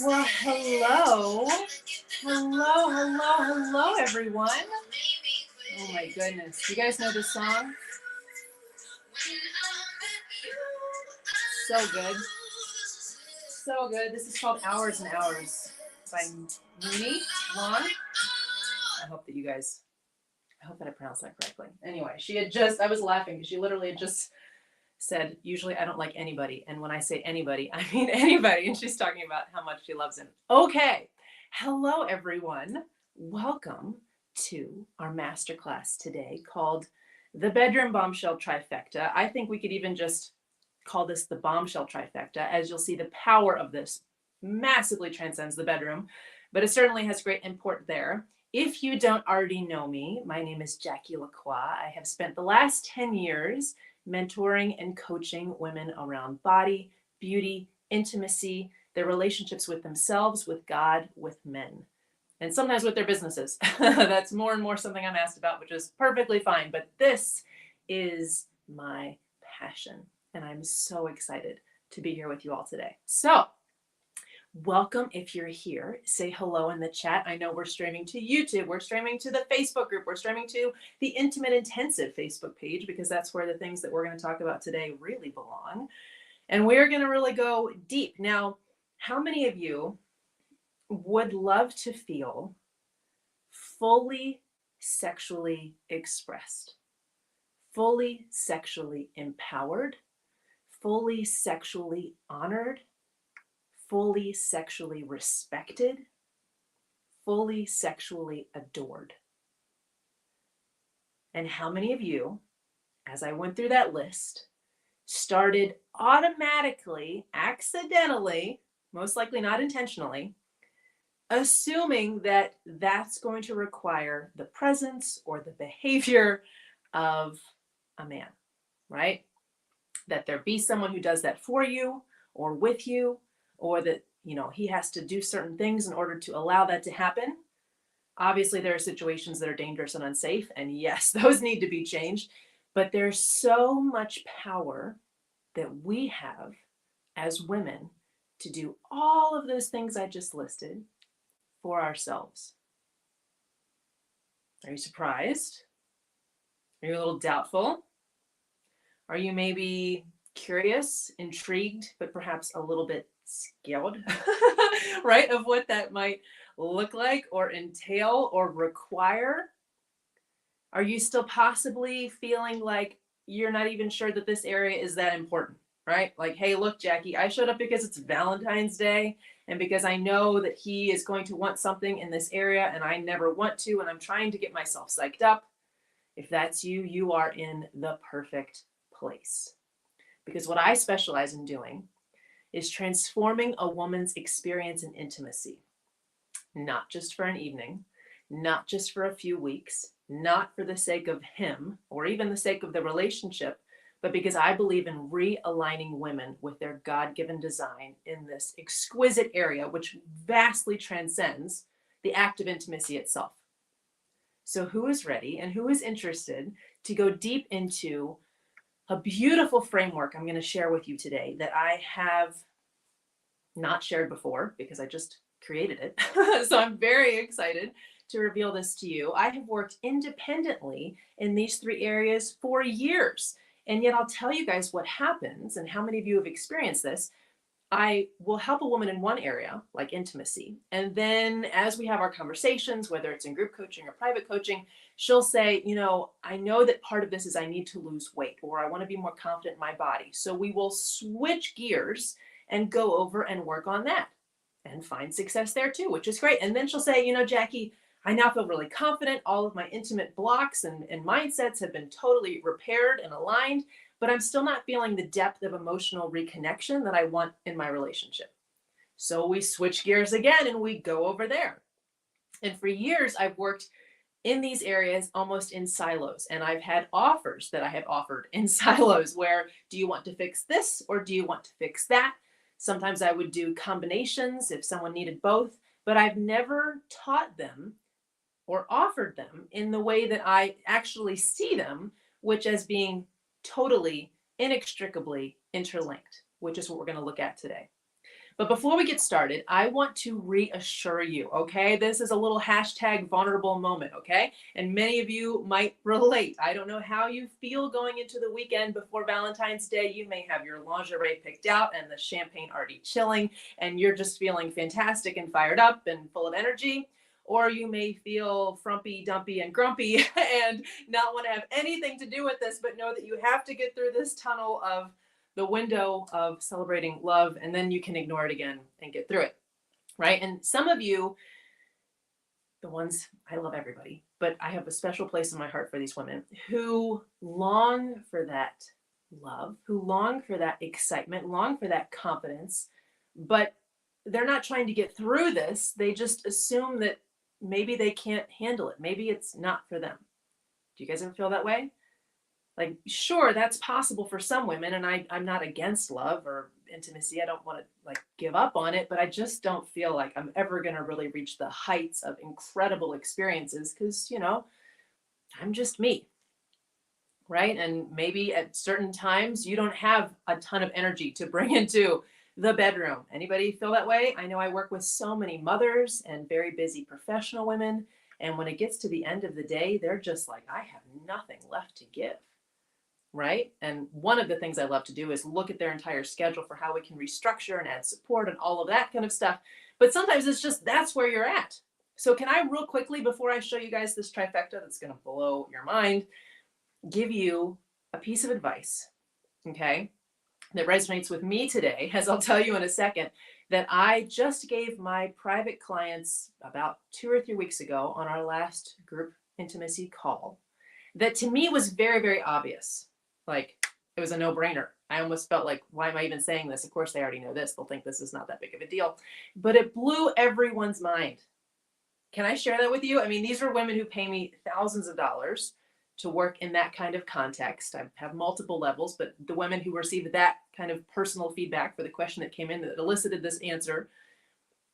Well, hello. Hello, everyone. Oh my goodness. You guys know this song? So good. So good. This is called Hours and Hours by Mooney Long. I hope that you guys, I hope that I pronounced that correctly. Anyway, I was laughing because she literally had just said, usually I don't like anybody. And when I say anybody, I mean anybody. And she's talking about how much she loves him. Okay. Hello, everyone. Welcome to our masterclass today called the Bedroom Bombshell Trifecta. I think we could even just call this the Bombshell Trifecta. As you'll see, the power of this massively transcends the bedroom, but it certainly has great import there. If you don't already know me, my name is Jackie Lacroix. I have spent the last 10 years mentoring and coaching women around body, beauty, intimacy, their relationships with themselves, with God, with men, and sometimes with their businesses. That's more and more something I'm asked about, which is perfectly fine. But this is my passion, and I'm so excited to be here with you all today. So, welcome if you're here. Say hello in the chat. I know we're streaming to YouTube, we're streaming to the Facebook group, we're streaming to the Intimate Intensive Facebook page because that's where the things that we're going to talk about today really belong. And we're going to really go deep. Now, how many of you would love to feel fully sexually expressed, fully sexually empowered, fully sexually honored, fully sexually respected, fully sexually adored? And how many of you, as I went through that list, started automatically, accidentally, most likely not intentionally, assuming that that's going to require the presence or the behavior of a man, right? That there be someone who does that for you or with you, or that, he has to do certain things in order to allow that to happen. Obviously, there are situations that are dangerous and unsafe, and yes, those need to be changed. But there's so much power that we have as women to do all of those things I just listed for ourselves. Are you surprised? Are you a little doubtful? Are you maybe curious, intrigued, but perhaps a little bit scared, right, of what that might look like or entail or require? Are you still possibly feeling like you're not even sure that this area is that important, right? Like, hey, look, Jackie, I showed up because it's Valentine's Day and because I know that he is going to want something in this area and I never want to, and I'm trying to get myself psyched up. If that's you, you are in the perfect place. Because what I specialize in doing is transforming a woman's experience in intimacy, not just for an evening, not just for a few weeks, not for the sake of him or even the sake of the relationship, but because I believe in realigning women with their God-given design in this exquisite area, which vastly transcends the act of intimacy itself. So who is ready and who is interested to go deep into a beautiful framework I'm going to share with you today that I have not shared before because I just created it. So I'm very excited to reveal this to you. I have worked independently in these three areas for years. And yet I'll tell you guys what happens and how many of you have experienced this. I will help a woman in one area, like intimacy. And then as we have our conversations, whether it's in group coaching or private coaching, she'll say, I know that part of this is I need to lose weight or I want to be more confident in my body. So we will switch gears and go over and work on that and find success there too, which is great. And then she'll say, Jackie, I now feel really confident. All of my intimate blocks and mindsets have been totally repaired and aligned, but I'm still not feeling the depth of emotional reconnection that I want in my relationship. So we switch gears again and we go over there. And for years, I've worked in these areas almost in silos. And I've had offers that I have offered in silos where, do you want to fix this or do you want to fix that? Sometimes I would do combinations if someone needed both, but I've never taught them or offered them in the way that I actually see them, which as being totally inextricably interlinked, which is what we're going to look at today. But before we get started, I want to reassure you, okay? This is a little hashtag vulnerable moment, okay? And many of you might relate. I don't know how you feel going into the weekend before Valentine's Day. You may have your lingerie picked out and the champagne already chilling, and you're just feeling fantastic and fired up and full of energy. Or you may feel frumpy, dumpy, and grumpy and not want to have anything to do with this, but know that you have to get through this tunnel of the window of celebrating love, and then you can ignore it again and get through it, right? And some of you, the ones, I love everybody, but I have a special place in my heart for these women who long for that love, who long for that excitement, long for that confidence, but they're not trying to get through this. They just assume that maybe they can't handle it. Maybe it's not for them. Do you guys ever feel that way? Like, sure, that's possible for some women, and I'm not against love or intimacy. I don't want to like give up on it, but I just don't feel like I'm ever going to really reach the heights of incredible experiences because, I'm just me, right? And maybe at certain times you don't have a ton of energy to bring into the bedroom. Anybody feel that way? I know I work with so many mothers and very busy professional women, and when it gets to the end of the day, they're just like, I have nothing left to give. Right? And one of the things I love to do is look at their entire schedule for how we can restructure and add support and all of that kind of stuff. But sometimes it's just that's where you're at. So can I real quickly, before I show you guys this trifecta that's going to blow your mind, give you a piece of advice, okay, that resonates with me today, as I'll tell you in a second, that I just gave my private clients about 2 or 3 weeks ago on our last group intimacy call, that to me was very, very obvious. Like, it was a no-brainer. I almost felt like, why am I even saying this? Of course, they already know this. They'll think this is not that big of a deal. But it blew everyone's mind. Can I share that with you? I mean, these are women who pay me thousands of dollars to work in that kind of context. I have multiple levels, but the women who received that kind of personal feedback for the question that came in that elicited this answer.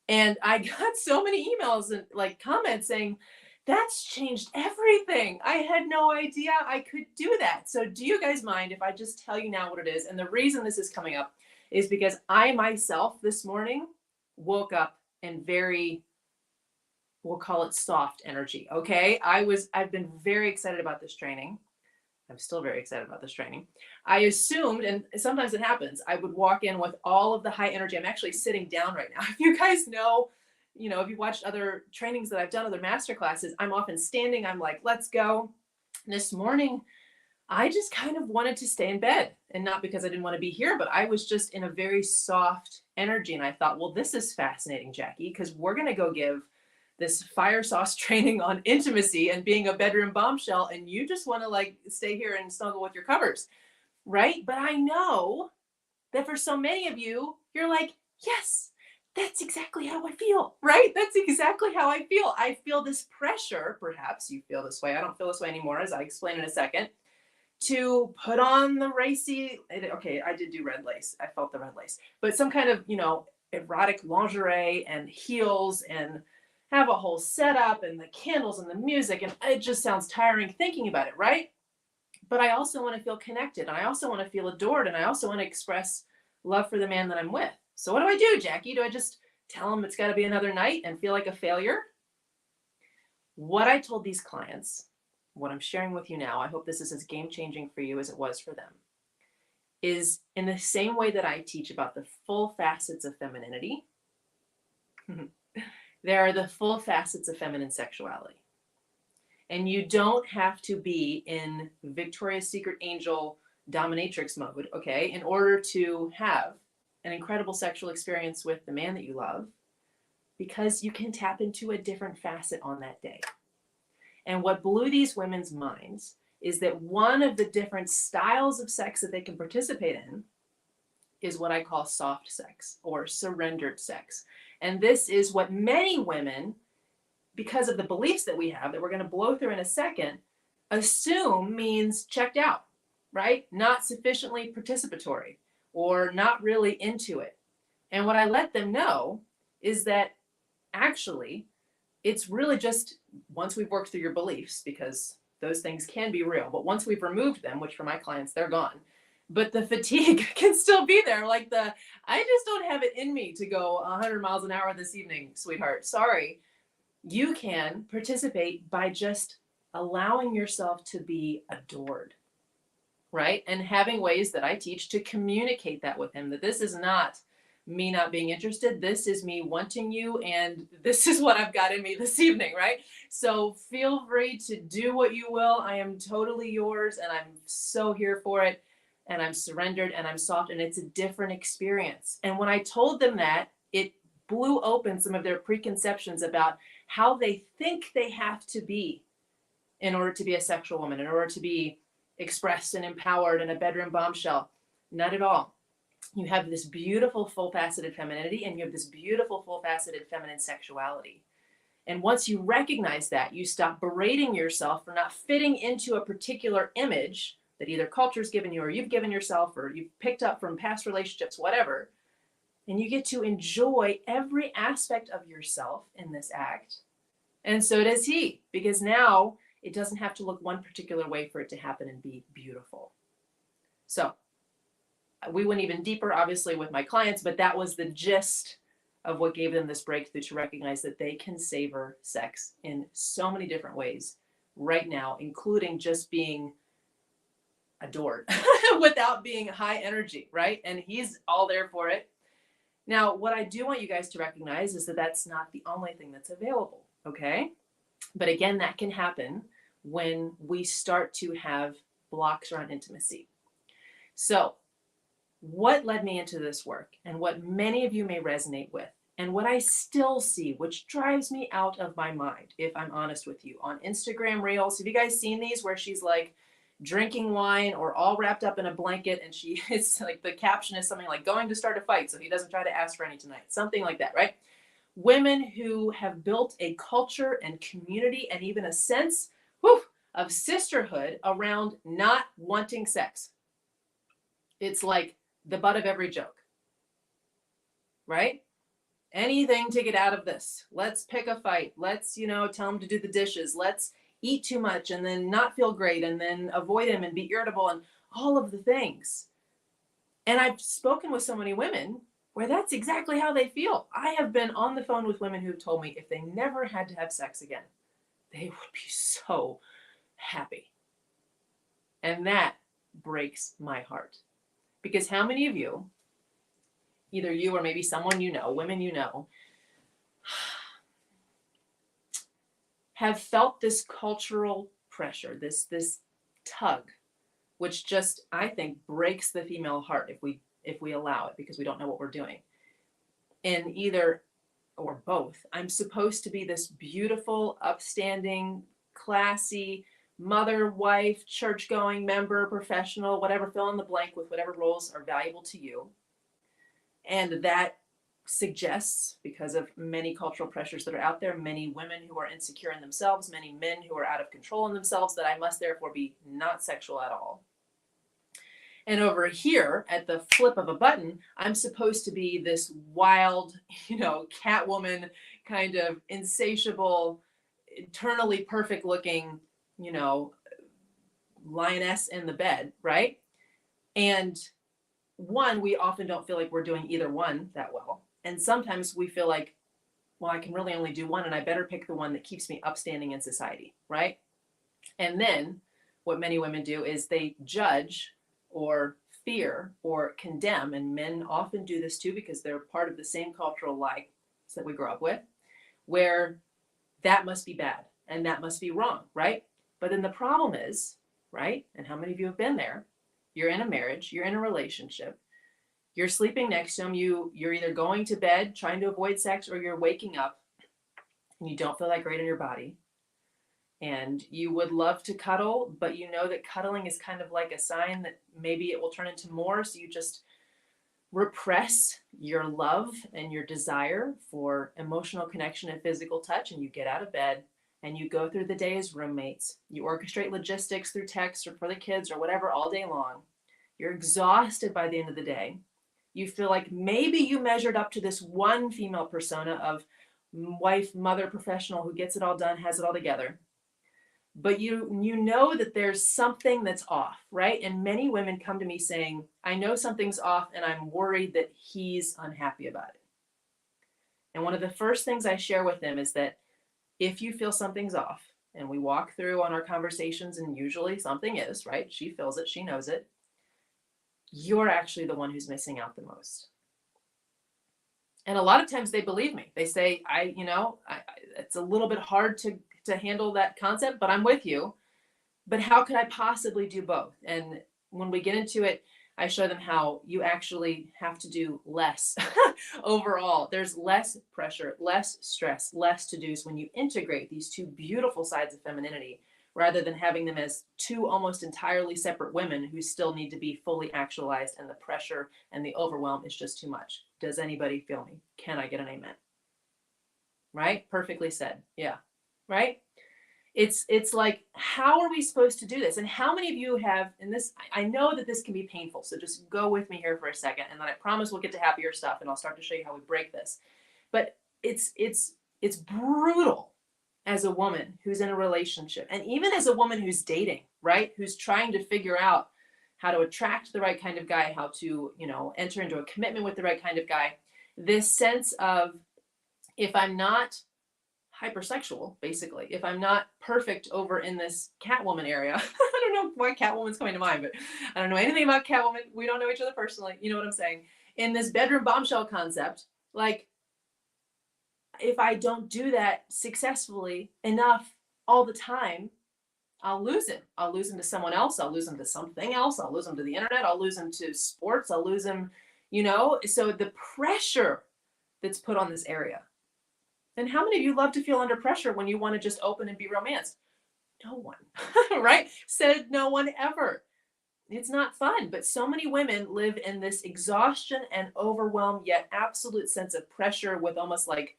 And I got so many emails and like comments saying, that's changed everything. I had no idea I could do that. So do you guys mind if I just tell you now what it is? And the reason this is coming up is because I myself this morning woke up in very, we'll call it soft energy. Okay. I've been very excited about this training. I'm still very excited about this training. I assumed, and sometimes it happens, I would walk in with all of the high energy. I'm actually sitting down right now. If you guys know, if you watched other trainings that I've done, other master classes, I'm often standing. I'm like, let's go. This morning, I just kind of wanted to stay in bed, and not because I didn't want to be here, but I was just in a very soft energy. And I thought, well, this is fascinating, Jackie, because we're going to go give this fire sauce training on intimacy and being a bedroom bombshell. And you just want to like stay here and snuggle with your covers. Right. But I know that for so many of you, you're like, yes, that's exactly how I feel, right? That's exactly how I feel. I feel this pressure, perhaps you feel this way. I don't feel this way anymore, as I explain in a second, to put on the racy, okay, I did do red lace. I felt the red lace, but some kind of, erotic lingerie and heels and have a whole setup and the candles and the music. And it just sounds tiring thinking about it, right? But I also want to feel connected. And I also want to feel adored. And I also want to express love for the man that I'm with. So what do I do, Jackie? Do I just tell him it's got to be another night and feel like a failure? What I told these clients, what I'm sharing with you now, I hope this is as game-changing for you as it was for them, is in the same way that I teach about the full facets of femininity, there are the full facets of feminine sexuality. And you don't have to be in Victoria's Secret Angel dominatrix mode, okay, in order to have an incredible sexual experience with the man that you love, because you can tap into a different facet on that day. And what blew these women's minds is that one of the different styles of sex that they can participate in is what I call soft sex or surrendered sex. And this is what many women, because of the beliefs that we have that we're going to blow through in a second, assume means checked out, right? Not sufficiently participatory or not really into it. And what I let them know is that actually it's really just, once we've worked through your beliefs, because those things can be real, but once we've removed them, which for my clients, they're gone, but the fatigue can still be there. Like I just don't have it in me to go 100 miles an hour this evening, sweetheart. Sorry. You can participate by just allowing yourself to be adored, right? And having ways that I teach to communicate that with him, that this is not me not being interested. This is me wanting you. And this is what I've got in me this evening, right? So feel free to do what you will. I am totally yours and I'm so here for it. And I'm surrendered and I'm soft and it's a different experience. And when I told them that, it blew open some of their preconceptions about how they think they have to be in order to be a sexual woman, in order to be expressed and empowered in a bedroom bombshell. Not at all. You have this beautiful full-faceted femininity and you have this beautiful full-faceted feminine sexuality. And once you recognize that, you stop berating yourself for not fitting into a particular image that either culture's given you or you've given yourself or you've picked up from past relationships, whatever. And you get to enjoy every aspect of yourself in this act. And so does he, because now it doesn't have to look one particular way for it to happen and be beautiful. So we went even deeper, obviously, with my clients, but that was the gist of what gave them this breakthrough to recognize that they can savor sex in so many different ways right now, including just being adored without being high energy, right? And he's all there for it. Now, what I do want you guys to recognize is that that's not the only thing that's available, okay? But again, that can happen when we start to have blocks around intimacy. So what led me into this work and what many of you may resonate with and what I still see, which drives me out of my mind, if I'm honest with you, on Instagram Reels. Have you guys seen these where she's like drinking wine or all wrapped up in a blanket and she is like, the caption is something like going to start a fight so he doesn't try to ask for any tonight, something like that, right? Women who have built a culture and community and even a sense of sisterhood around not wanting sex. It's like the butt of every joke, right? Anything to get out of this. Let's pick a fight. Let's, tell him to do the dishes. Let's eat too much and then not feel great and then avoid him and be irritable and all of the things. And I've spoken with so many women where that's exactly how they feel. I have been on the phone with women who have told me if they never had to have sex again, they would be so happy. And that breaks my heart. Because how many of you, either you or maybe someone you know, women you know, have felt this cultural pressure, this tug, which just, I think, breaks the female heart if we allow it, because we don't know what we're doing. And either or both, I'm supposed to be this beautiful, upstanding, classy mother, wife, church-going member, professional, whatever, fill in the blank with whatever roles are valuable to you. And that suggests, because of many cultural pressures that are out there, many women who are insecure in themselves, many men who are out of control in themselves, that I must therefore be not sexual at all. And over here, at the flip of a button, I'm supposed to be this wild, Catwoman, kind of insatiable, eternally perfect looking, lioness in the bed, right? And one, we often don't feel like we're doing either one that well. And sometimes we feel like, well, I can really only do one and I better pick the one that keeps me upstanding in society, right? And then what many women do is they judge or fear or condemn, and men often do this too because they're part of the same cultural lives that we grow up with, where that must be bad and that must be wrong, right? But then the problem is, right, and how many of you have been there, you're in a marriage, you're in a relationship, you're sleeping next to him, you're either going to bed trying to avoid sex or you're waking up and you don't feel that great in your body. And you would love to cuddle, but you know that cuddling is kind of like a sign that maybe it will turn into more. So you just repress your love and your desire for emotional connection and physical touch. And you get out of bed and you go through the day as roommates. You orchestrate logistics through text or for the kids or whatever all day long. You're exhausted by the end of the day. You feel like maybe you measured up to this one female persona of wife, mother, professional who gets it all done, has it all together. but you know that there's something that's off, right? And many women come to me saying, I know something's off and I'm worried that he's unhappy about it. And one of the first things I share with them is that if you feel something's off, and we walk through on our conversations, and usually something is, right? She feels it, she knows it. You're actually the one who's missing out the most. And a lot of times they believe me. They say, it's a little bit hard to handle that concept, but I'm with you. But how could I possibly do both? And when we get into it, I show them how you actually have to do less overall. There's less pressure, less stress, less to-dos when you integrate these two beautiful sides of femininity, rather than having them as two almost entirely separate women who still need to be fully actualized, and the pressure and the overwhelm is just too much. Does anybody feel me? Can I get an amen? Right? Perfectly said. Yeah. Right? It's like, how are we supposed to do this? And how many of you have, and this, I know that this can be painful, so just go with me here for a second, and then I promise we'll get to happier stuff, and I'll start to show you how we break this. But it's brutal as a woman who's in a relationship, and even as a woman who's dating, right? Who's trying to figure out how to attract the right kind of guy, how to, enter into a commitment with the right kind of guy. This sense of, if I'm not hypersexual, basically, if I'm not perfect over in this Catwoman area, I don't know why Catwoman's coming to mind, but I don't know anything about Catwoman. We don't know each other personally. You know what I'm saying? In this bedroom bombshell concept, like, if I don't do that successfully enough all the time, I'll lose him. I'll lose him to someone else. I'll lose him to something else. I'll lose him to the internet. I'll lose him to sports. I'll lose him, So the pressure that's put on this area. And how many of you love to feel under pressure when you want to just open and be romanced? No one, right? Said no one ever. It's not fun, but so many women live in this exhaustion and overwhelm, yet absolute sense of pressure, with almost like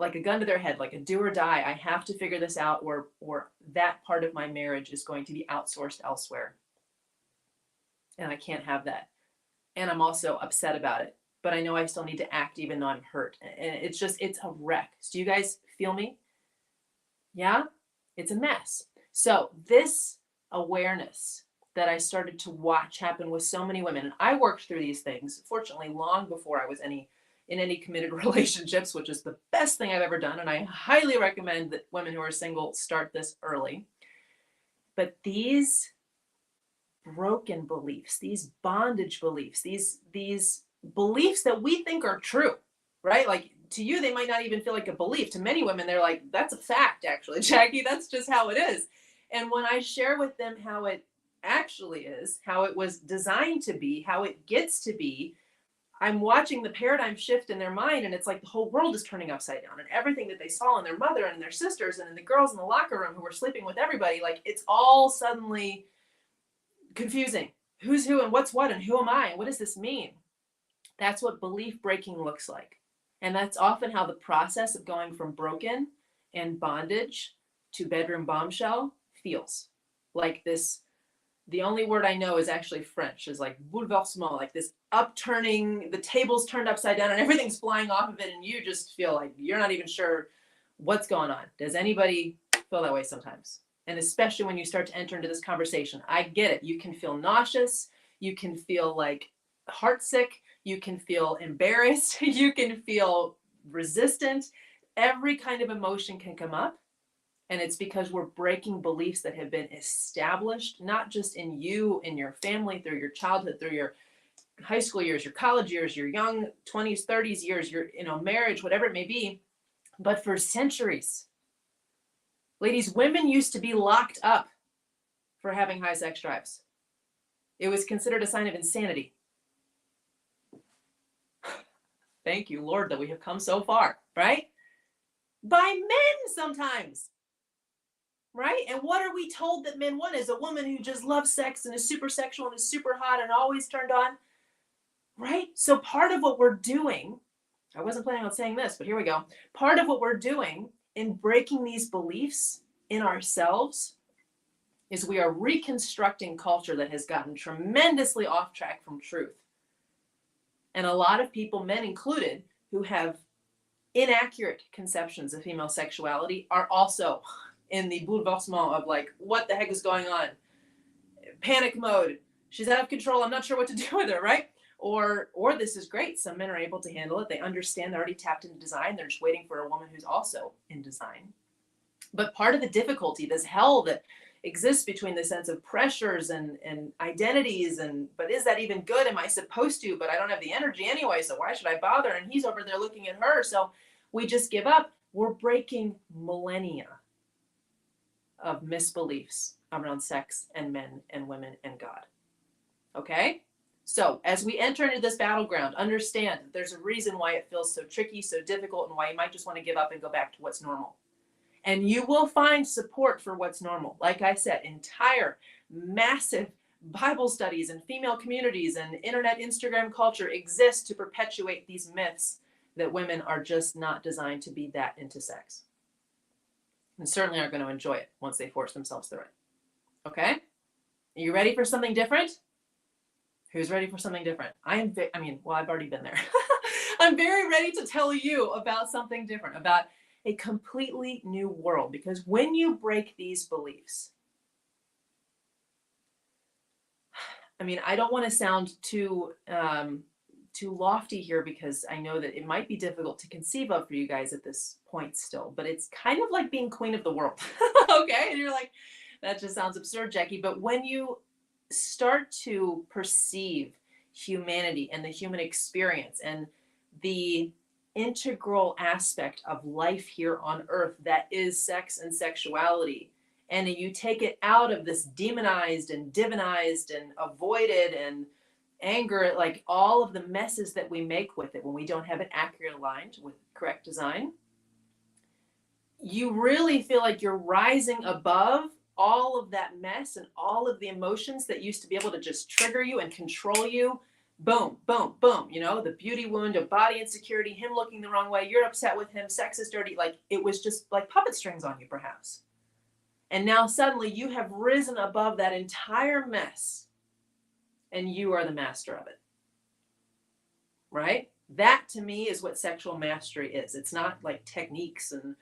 a gun to their head, like a do or die. I have to figure this out, or that part of my marriage is going to be outsourced elsewhere. And I can't have that. And I'm also upset about it, but I know I still need to act even though I'm hurt. And it's a wreck. So do you guys feel me? Yeah? It's a mess. So this awareness that I started to watch happen with so many women, and I worked through these things, fortunately, long before I was in any committed relationships, which is the best thing I've ever done. And I highly recommend that women who are single start this early. But these broken beliefs, these bondage beliefs, these beliefs that we think are true, right? Like, to you, they might not even feel like a belief. To many women, they're like, that's a fact, actually, Jackie, that's just how it is. And when I share with them how it actually is, how it was designed to be, how it gets to be, I'm watching the paradigm shift in their mind, and it's like the whole world is turning upside down, and everything that they saw in their mother and their sisters and in the girls in the locker room who were sleeping with everybody, like, it's all suddenly confusing. Who's who and what's what and who am I and what does this mean? That's what belief breaking looks like. And that's often how the process of going from broken and bondage to bedroom bombshell feels. Like this, the only word I know is actually French, is like bouleversement, like this upturning, the table's turned upside down and everything's flying off of it, and you just feel like you're not even sure what's going on. Does anybody feel that way sometimes? And especially when you start to enter into this conversation, I get it. You can feel nauseous. You can feel like heartsick. You can feel embarrassed. You can feel resistant. Every kind of emotion can come up. And it's because we're breaking beliefs that have been established, not just in you, in your family, through your childhood, through your high school years, your college years, your young 20s, 30s years, your marriage, whatever it may be, but for centuries. Ladies, women used to be locked up for having high sex drives. It was considered a sign of insanity. Thank you, Lord, that we have come so far, right? By men sometimes, right? And what are we told that men want? Is a woman who just loves sex and is super sexual and is super hot and always turned on, right? So part of what we're doing, I wasn't planning on saying this, but here we go. Part of what we're doing in breaking these beliefs in ourselves is we are reconstructing culture that has gotten tremendously off track from truth. And a lot of people, men included, who have inaccurate conceptions of female sexuality are also in the bouleversement of like, what the heck is going on? Panic mode. She's out of control. I'm not sure what to do with her, right? Or this is great. Some men are able to handle it. They understand they're already tapped into design. They're just waiting for a woman who's also in design. But part of the difficulty, this hell that exists between the sense of pressures and identities, but is that even good? Am I supposed to? But I don't have the energy anyway, so why should I bother? And he's over there looking at her, so we just give up. We're breaking millennia of misbeliefs around sex and men and women and God. Okay? So as we enter into this battleground, understand that there's a reason why it feels so tricky, so difficult, and why you might just want to give up and go back to what's normal. And you will find support for what's normal. Like I said, entire, massive Bible studies and female communities and internet Instagram culture exist to perpetuate these myths that women are just not designed to be that into sex. And certainly aren't going to enjoy it once they force themselves through it. Okay? Are you ready for something different? Who's ready for something different? I've already been there. I'm very ready to tell you about something different, about a completely new world. Because when you break these beliefs, I don't want to sound too lofty here, because I know that it might be difficult to conceive of for you guys at this point still, but it's kind of like being queen of the world. Okay? And you're like, that just sounds absurd, Jackie. But when you start to perceive humanity and the human experience and the integral aspect of life here on earth that is sex and sexuality, and you take it out of this demonized and divinized and avoided and anger, like all of the messes that we make with it when we don't have it accurately aligned with correct design, you really feel like you're rising above all of that mess and all of the emotions that used to be able to just trigger you and control you. Boom, boom, boom. The beauty wound of body insecurity, him looking the wrong way, you're upset with him, sex is dirty. Like it was just like puppet strings on you, perhaps. And now suddenly you have risen above that entire mess and you are the master of it. Right? That to me is what sexual mastery is. It's not like techniques and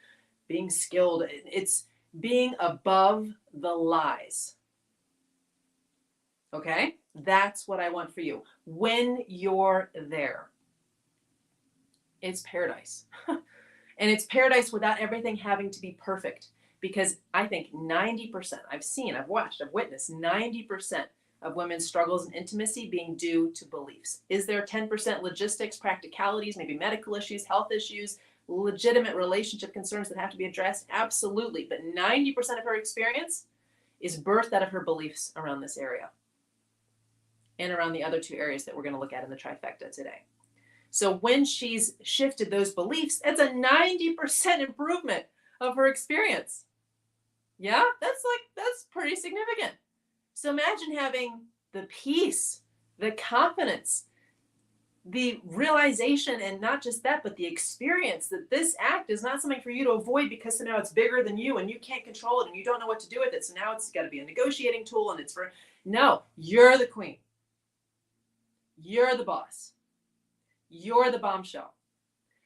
being skilled. It's being above the lies. Okay? That's what I want for you. When you're there, it's paradise. And it's paradise without everything having to be perfect. Because I think 90%, I've watched, I've witnessed 90% of women's struggles in intimacy being due to beliefs. Is there 10% logistics, practicalities, maybe medical issues, health issues, legitimate relationship concerns that have to be addressed? Absolutely. But 90% of her experience is birthed out of her beliefs around this area and around the other two areas that we're going to look at in the trifecta today. So when she's shifted those beliefs, it's a 90% improvement of her experience. Yeah, that's pretty significant. So imagine having the peace, the confidence, the realization, and not just that, but the experience that this act is not something for you to avoid because now it's bigger than you and you can't control it and you don't know what to do with it. So now it's got to be a negotiating tool and no, you're the queen. You're the boss. You're the bombshell.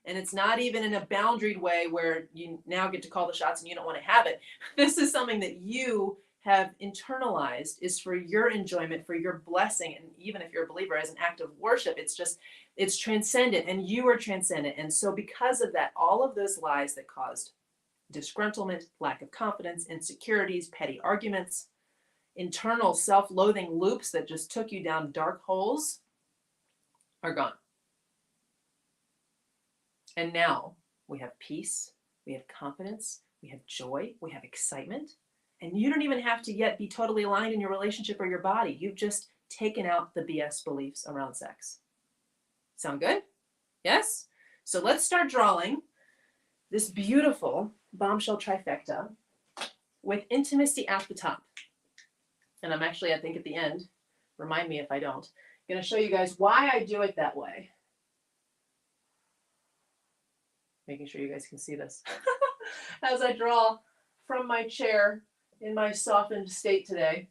And it's not even in a boundaried way where you now get to call the shots and you don't want to have it. This is something that you have internalized, is for your enjoyment, for your blessing. And even if you're a believer, as an act of worship, it's transcendent and you are transcendent. And so because of that, all of those lies that caused disgruntlement, lack of confidence, insecurities, petty arguments, internal self-loathing loops that just took you down dark holes are gone. And now we have peace, we have confidence, we have joy, we have excitement. And you don't even have to yet be totally aligned in your relationship or your body. You've just taken out the BS beliefs around sex. Sound good? Yes? So let's start drawing this beautiful bombshell trifecta with intimacy at the top. And I'm actually, I think at the end, remind me if I don't, I'm going to show you guys why I do it that way. Making sure you guys can see this as I draw from my chair in my softened state today,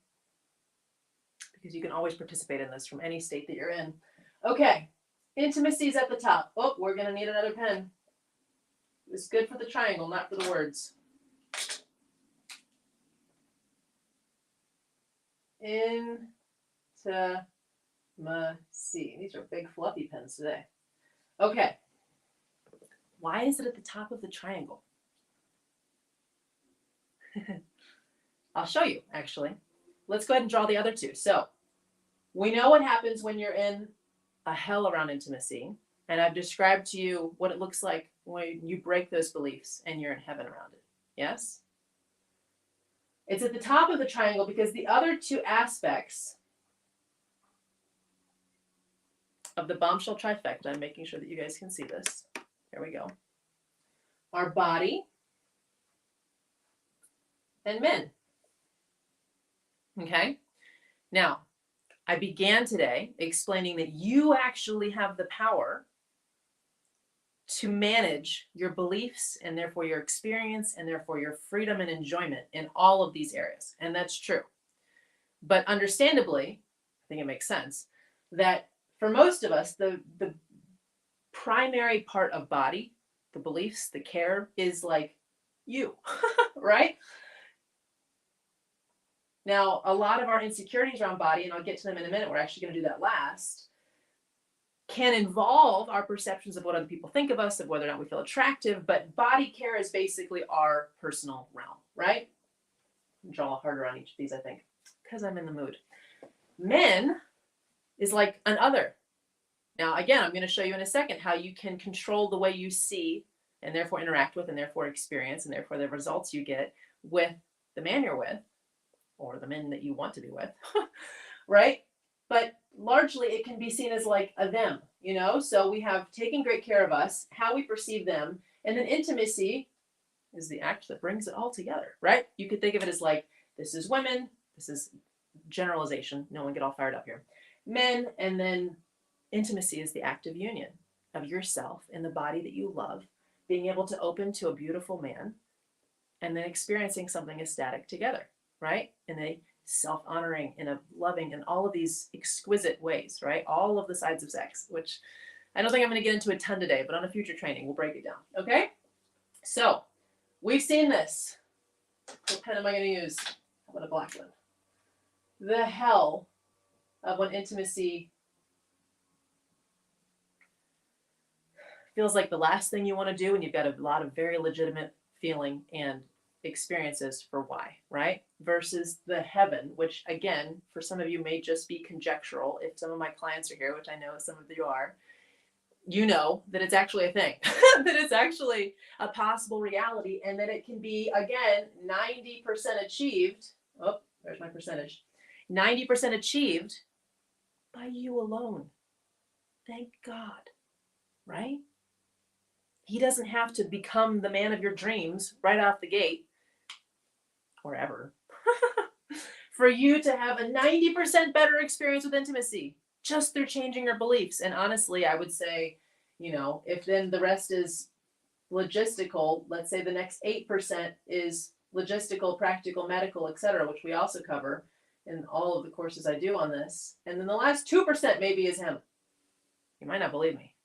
because you can always participate in this from any state that you're in. Okay, intimacy's at the top. Oh, we're going to need another pen. It's good for the triangle, not for the words. Intimacy. These are big fluffy pens today. Okay. Why is it at the top of the triangle? I'll show you, actually. Let's go ahead and draw the other two. So we know what happens when you're in a hell around intimacy. And I've described to you what it looks like when you break those beliefs and you're in heaven around it. Yes? It's at the top of the triangle because the other two aspects of the Bombshell Trifecta, I'm making sure that you guys can see this. Here we go. Are body and men. Okay? Now, I began today explaining that you actually have the power to manage your beliefs and therefore your experience and therefore your freedom and enjoyment in all of these areas. And that's true. But understandably, I think it makes sense that for most of us, the primary part of body, the beliefs, the care is like you, right? Now, a lot of our insecurities around body, and I'll get to them in a minute, we're actually going to do that last, can involve our perceptions of what other people think of us, of whether or not we feel attractive, but body care is basically our personal realm, right? I'll draw harder on each of these, I think, because I'm in the mood. Men is like an other. Now, again, I'm going to show you in a second how you can control the way you see and therefore interact with and therefore experience and therefore the results you get with the man you're with or the men that you want to be with, right? But largely it can be seen as like a them, you know? So we have taking great care of us, how we perceive them, and then intimacy is the act that brings it all together, right? You could think of it as like, this is women, this is generalization, no one get all fired up here. Men, and then intimacy is the act of union of yourself in the body that you love, being able to open to a beautiful man, and then experiencing something ecstatic together, right? In a self-honoring, in a loving, in all of these exquisite ways, right? All of the sides of sex, which I don't think I'm going to get into a ton today, but on a future training, we'll break it down, okay? So we've seen this. What pen am I going to use? How about a black one? The hell of when intimacy feels like the last thing you want to do, and you've got a lot of very legitimate feeling and experiences for why, right? Versus the heaven, which again, for some of you may just be conjectural. If some of my clients are here, which I know some of you are, you know that it's actually a thing, that it's actually a possible reality, and that it can be, again, 90% achieved. Oh, there's my percentage. 90% achieved by you alone. Thank God, right? He doesn't have to become the man of your dreams right off the gate, or ever, for you to have a 90% better experience with intimacy, just through changing your beliefs. And honestly, I would say, you know, if then the rest is logistical, let's say the next 8% is logistical, practical, medical, etc., which we also cover in all of the courses I do on this. And then the last 2% maybe is him. You might not believe me,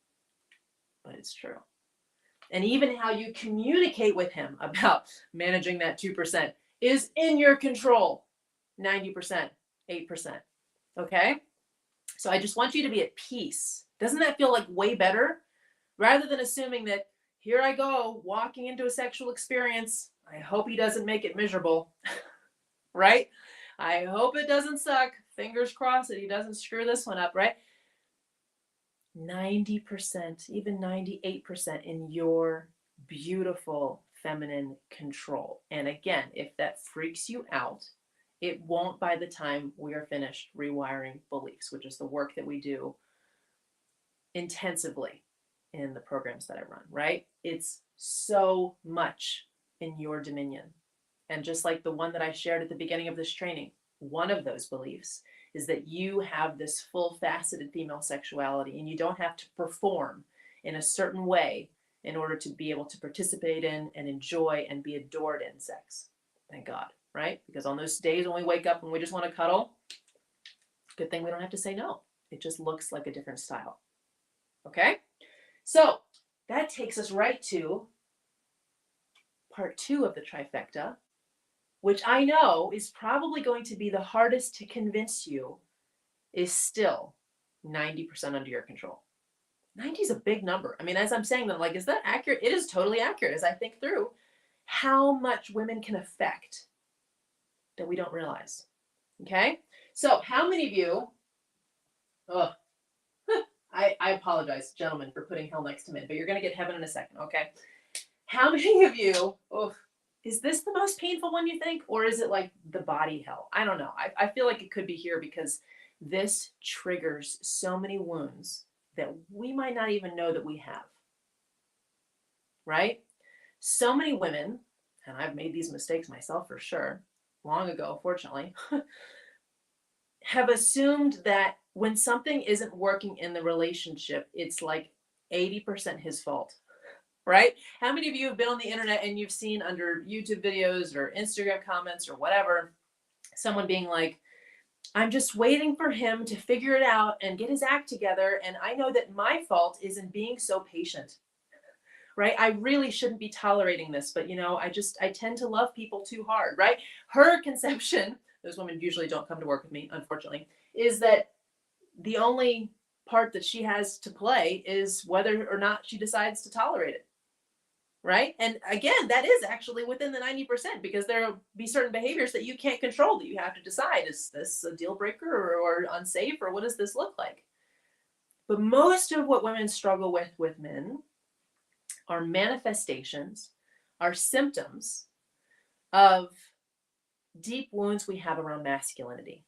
but it's true. And even how you communicate with him about managing that 2% is in your control. 90%, 8%. Okay? So I just want you to be at peace. Doesn't that feel like way better? Rather than assuming that here I go, walking into a sexual experience, I hope he doesn't make it miserable, right? I hope it doesn't suck. Fingers crossed that he doesn't screw this one up, right? 90%, even 98% in your beautiful feminine control. And again, if that freaks you out, it won't by the time we are finished rewiring beliefs, which is the work that we do intensively in the programs that I run, right? It's so much in your dominion. And just like the one that I shared at the beginning of this training, one of those beliefs is that you have this full faceted female sexuality and you don't have to perform in a certain way in order to be able to participate in and enjoy and be adored in sex. Thank God, right? Because on those days when we wake up and we just want to cuddle, good thing we don't have to say no. It just looks like a different style. Okay? So that takes us right to part 2 of the trifecta, which I know is probably going to be the hardest to convince you, is still 90% under your control. 90 is a big number. I mean, as I'm saying that, like, is that accurate? It is totally accurate as I think through how much women can affect that we don't realize. Okay? So how many of you, I apologize, gentlemen, for putting hell next to men, but you're going to get heaven in a second, okay? How many of you, is this the most painful one you think? Or is it like the body hell? I don't know. I feel like it could be here because this triggers so many wounds that we might not even know that we have. Right? So many women, and I've made these mistakes myself for sure, long ago, fortunately, have assumed that when something isn't working in the relationship, it's like 80% his fault. Right? How many of you have been on the internet and you've seen under YouTube videos or Instagram comments or whatever, someone being like, I'm just waiting for him to figure it out and get his act together. And I know that my fault is in being so patient, right? I really shouldn't be tolerating this, but I tend to love people too hard, right? Her conception, those women usually don't come to work with me, unfortunately, is that the only part that she has to play is whether or not she decides to tolerate it. Right? And again, that is actually within the 90% because there'll be certain behaviors that you can't control that you have to decide, is this a deal breaker or unsafe, or what does this look like? But most of what women struggle with men are manifestations, are symptoms of deep wounds we have around masculinity.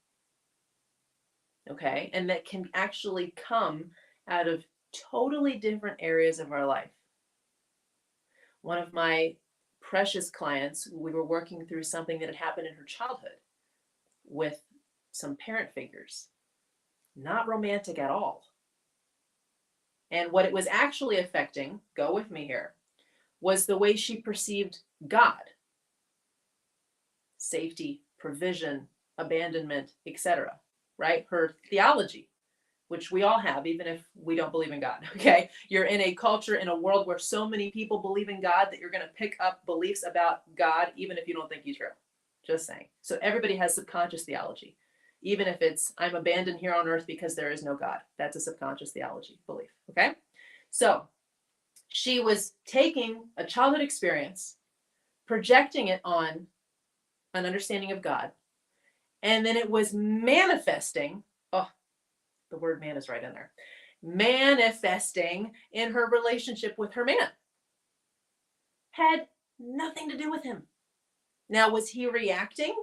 Okay? And that can actually come out of totally different areas of our life. One of my precious clients, we were working through something that had happened in her childhood with some parent figures. Not romantic at all. And what it was actually affecting, go with me here, was the way she perceived God. Safety, provision, abandonment, etc. Right? Her theology, which we all have, even if we don't believe in God, okay? You're in a culture, in a world where so many people believe in God that you're going to pick up beliefs about God, even if you don't think he's real. Just saying. So everybody has subconscious theology. Even if it's, I'm abandoned here on earth because there is no God. That's a subconscious theology belief, okay? So she was taking a childhood experience, projecting it on an understanding of God, and then it was manifesting, the word man is right in there, manifesting in her relationship with her man. Had nothing to do with him. Now, was he reacting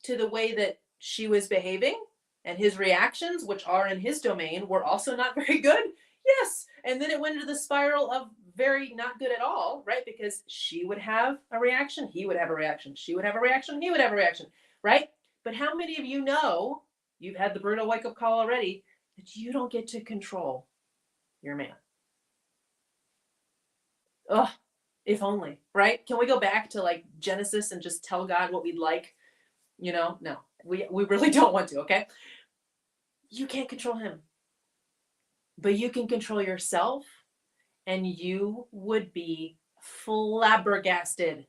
to the way that she was behaving? And his reactions, which are in his domain, were also not very good? Yes. And then it went into the spiral of very not good at all, right? Because she would have a reaction, he would have a reaction, she would have a reaction, he would have a reaction, right? But how many of you know, you've had the brutal wake-up call already, that you don't get to control your man? Ugh, if only, right? Can we go back to like Genesis and just tell God what we'd like? No, we really don't want to, okay? You can't control him, but you can control yourself, and you would be flabbergasted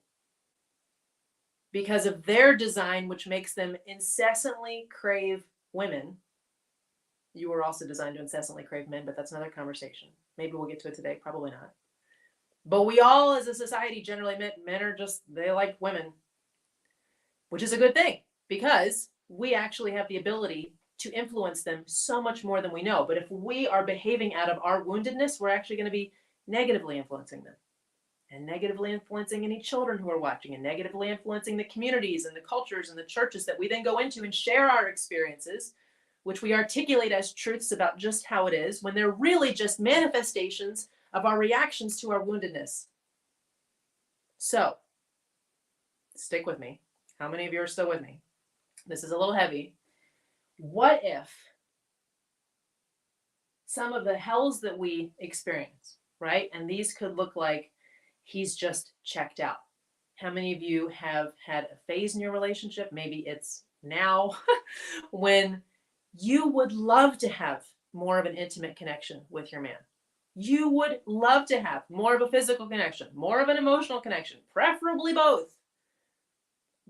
because of their design, which makes them incessantly crave women. You were also designed to incessantly crave men, but that's another conversation. Maybe we'll get to it today. Probably not. But we all, as a society, generally admit men are just, they like women, which is a good thing because we actually have the ability to influence them so much more than we know. But if we are behaving out of our woundedness, we're actually going to be negatively influencing them, and negatively influencing any children who are watching, and negatively influencing the communities and the cultures and the churches that we then go into and share our experiences, which we articulate as truths about just how it is, when they're really just manifestations of our reactions to our woundedness. So, stick with me. How many of you are still with me? This is a little heavy. What if some of the hells that we experience, right? And these could look like he's just checked out. How many of you have had a phase in your relationship? Maybe it's now when you would love to have more of an intimate connection with your man. You would love to have more of a physical connection, more of an emotional connection, preferably both.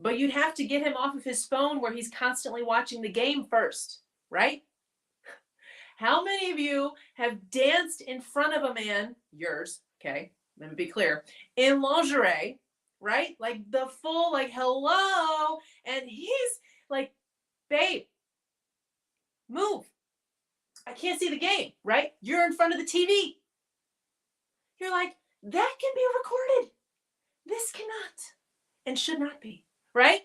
but you'd have to get him off of his phone where he's constantly watching the game first, right? How many of you have danced in front of a man, yours, okay, let me be clear, in lingerie, right? Like the full, like, hello, and he's like, babe, move. I can't see the game, right? You're in front of the TV. You're like, that can be recorded. This cannot and should not be, right?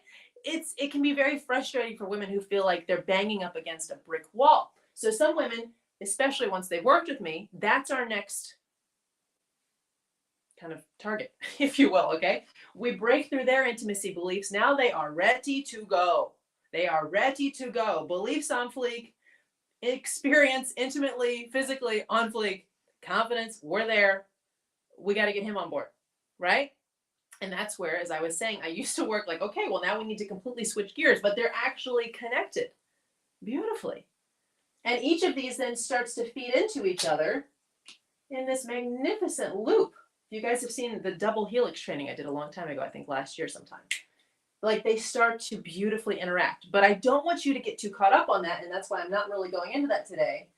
It can be very frustrating for women who feel like they're banging up against a brick wall. So some women, especially once they've worked with me, that's our next kind of target, if you will, okay? We break through their intimacy beliefs. Now they are ready to go. They are ready to go. Beliefs on fleek, experience intimately, physically on fleek, confidence, we're there. We got to get him on board, right? And that's where, as I was saying, I used to work like, okay, well, now we need to completely switch gears, but they're actually connected beautifully. And each of these then starts to feed into each other in this magnificent loop. You guys have seen the double helix training I did a long time ago, I think last year sometime. Like they start to beautifully interact. But I don't want you to get too caught up on that. And that's why I'm not really going into that today,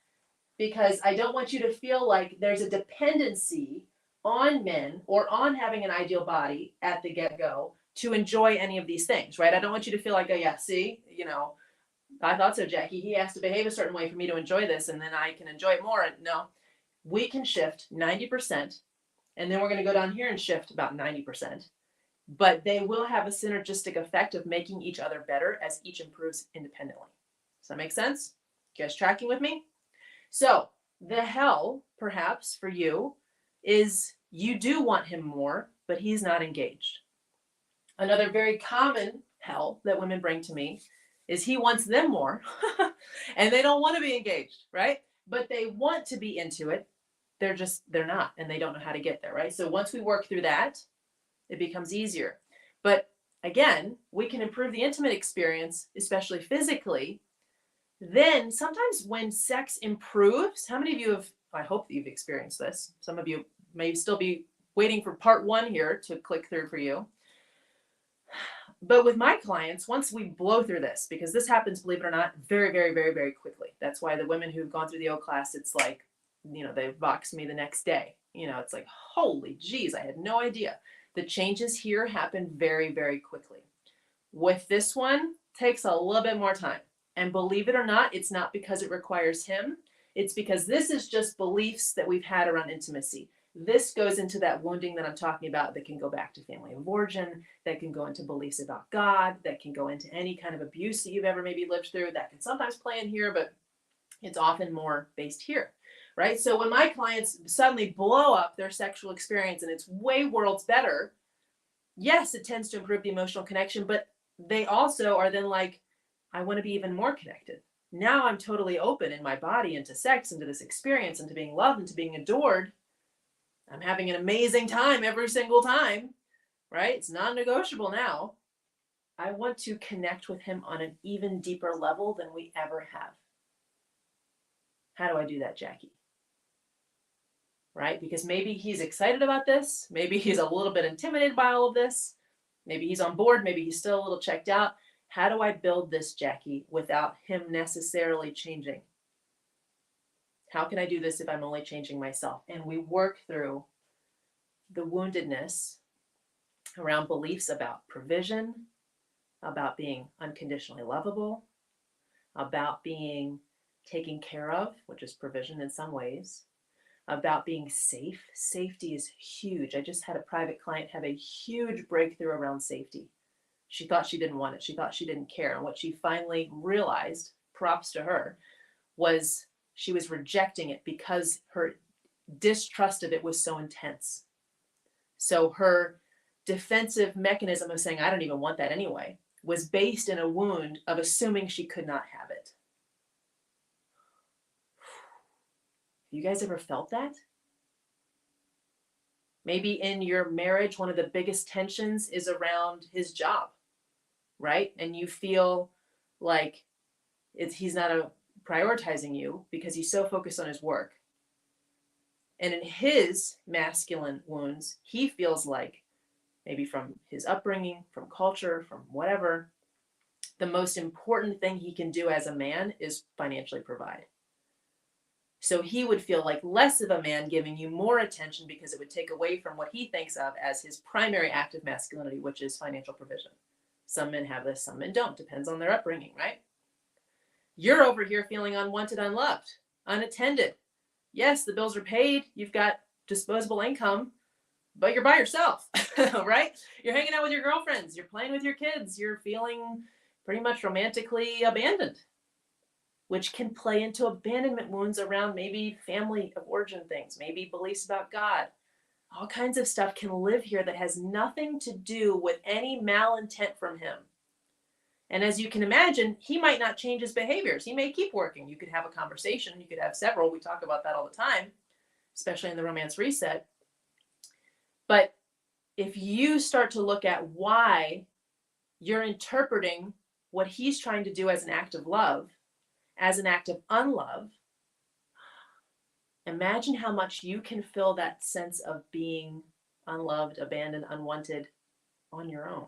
because I don't want you to feel like there's a dependency on men or on having an ideal body at the get-go to enjoy any of these things, right? I don't want you to feel like, oh yeah, see, I thought so, Jackie. He has to behave a certain way for me to enjoy this, and then I can enjoy it more. No, we can shift 90%, and then we're going to go down here and shift about 90%. But they will have a synergistic effect of making each other better as each improves independently. Does that make sense? You guys tracking with me? So the hell, perhaps, for you is you do want him more, but he's not engaged. Another very common hell that women bring to me is he wants them more and they don't want to be engaged, right? But they want to be into it. They're not, and they don't know how to get there, right? So once we work through that, it becomes easier. But again, we can improve the intimate experience, especially physically. Then sometimes when sex improves, how many of you have, I hope that you've experienced this. Some of you may still be waiting for part 1 here to click through for you. But with my clients, once we blow through this, because this happens, believe it or not, very, very, very, very quickly. That's why the women who've gone through the O class, it's like, they box me the next day. It's like, holy geez, I had no idea. The changes here happen very, very quickly. With this one, takes a little bit more time. And believe it or not, it's not because it requires him. It's because this is just beliefs that we've had around intimacy. This goes into that wounding that I'm talking about that can go back to family of origin, that can go into beliefs about God, that can go into any kind of abuse that you've ever maybe lived through, that can sometimes play in here, but it's often more based here, right? So when my clients suddenly blow up their sexual experience and it's way worlds better, yes, it tends to improve the emotional connection, but they also are then like, I want to be even more connected. Now I'm totally open in my body into sex, into this experience, into being loved, into being adored. I'm having an amazing time every single time, right? It's non-negotiable now. I want to connect with him on an even deeper level than we ever have. How do I do that, Jackie? Right? Because maybe he's excited about this. Maybe he's a little bit intimidated by all of this. Maybe he's on board. Maybe he's still a little checked out. How do I build this, Jackie, without him necessarily changing? How can I do this if I'm only changing myself? And we work through the woundedness around beliefs about provision, about being unconditionally lovable, about being taken care of, which is provision in some ways, about being safe. Safety is huge. I just had a private client have a huge breakthrough around safety. She thought she didn't want it. She thought she didn't care. And what she finally realized, props to her, was she was rejecting it because her distrust of it was so intense. So her defensive mechanism of saying, I don't even want that anyway, was based in a wound of assuming she could not have it. You guys ever felt that? Maybe in your marriage, one of the biggest tensions is around his job, right? And you feel like he's not prioritizing you because he's so focused on his work. And in his masculine wounds, he feels like maybe from his upbringing, from culture, from whatever, the most important thing he can do as a man is financially provide. So he would feel like less of a man giving you more attention because it would take away from what he thinks of as his primary act of masculinity, which is financial provision. Some men have this, some men don't. Depends on their upbringing, right? You're over here feeling unwanted, unloved, unattended. Yes, the bills are paid. You've got disposable income, but you're by yourself, right? You're hanging out with your girlfriends. You're playing with your kids. You're feeling pretty much romantically abandoned, which can play into abandonment wounds around maybe family of origin things, maybe beliefs about God. All kinds of stuff can live here that has nothing to do with any malintent from him. And as you can imagine, he might not change his behaviors. He may keep working. You could have a conversation. You could have several. We talk about that all the time, especially in the Romance Reset. But if you start to look at why you're interpreting what he's trying to do as an act of love, as an act of unlove, imagine how much you can feel that sense of being unloved, abandoned, unwanted on your own.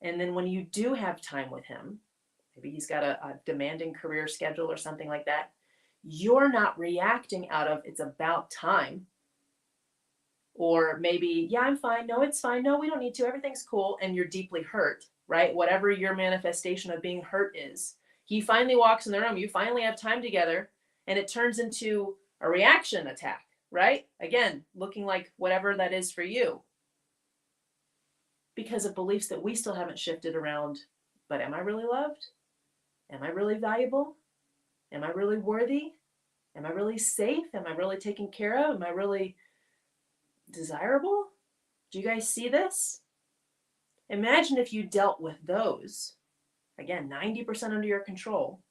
And then when you do have time with him, maybe he's got a demanding career schedule or something like that, you're not reacting out of it's about time. Or maybe, yeah, I'm fine. No, it's fine. No, we don't need to. Everything's cool. And you're deeply hurt, right? Whatever your manifestation of being hurt is. He finally walks in the room. You finally have time together. And it turns into a reaction attack, right? Again, looking like whatever that is for you. Because of beliefs that we still haven't shifted around. But am I really loved? Am I really valuable? Am I really worthy? Am I really safe? Am I really taken care of? Am I really desirable? Do you guys see this? Imagine if you dealt with those. Again, 90% under your control.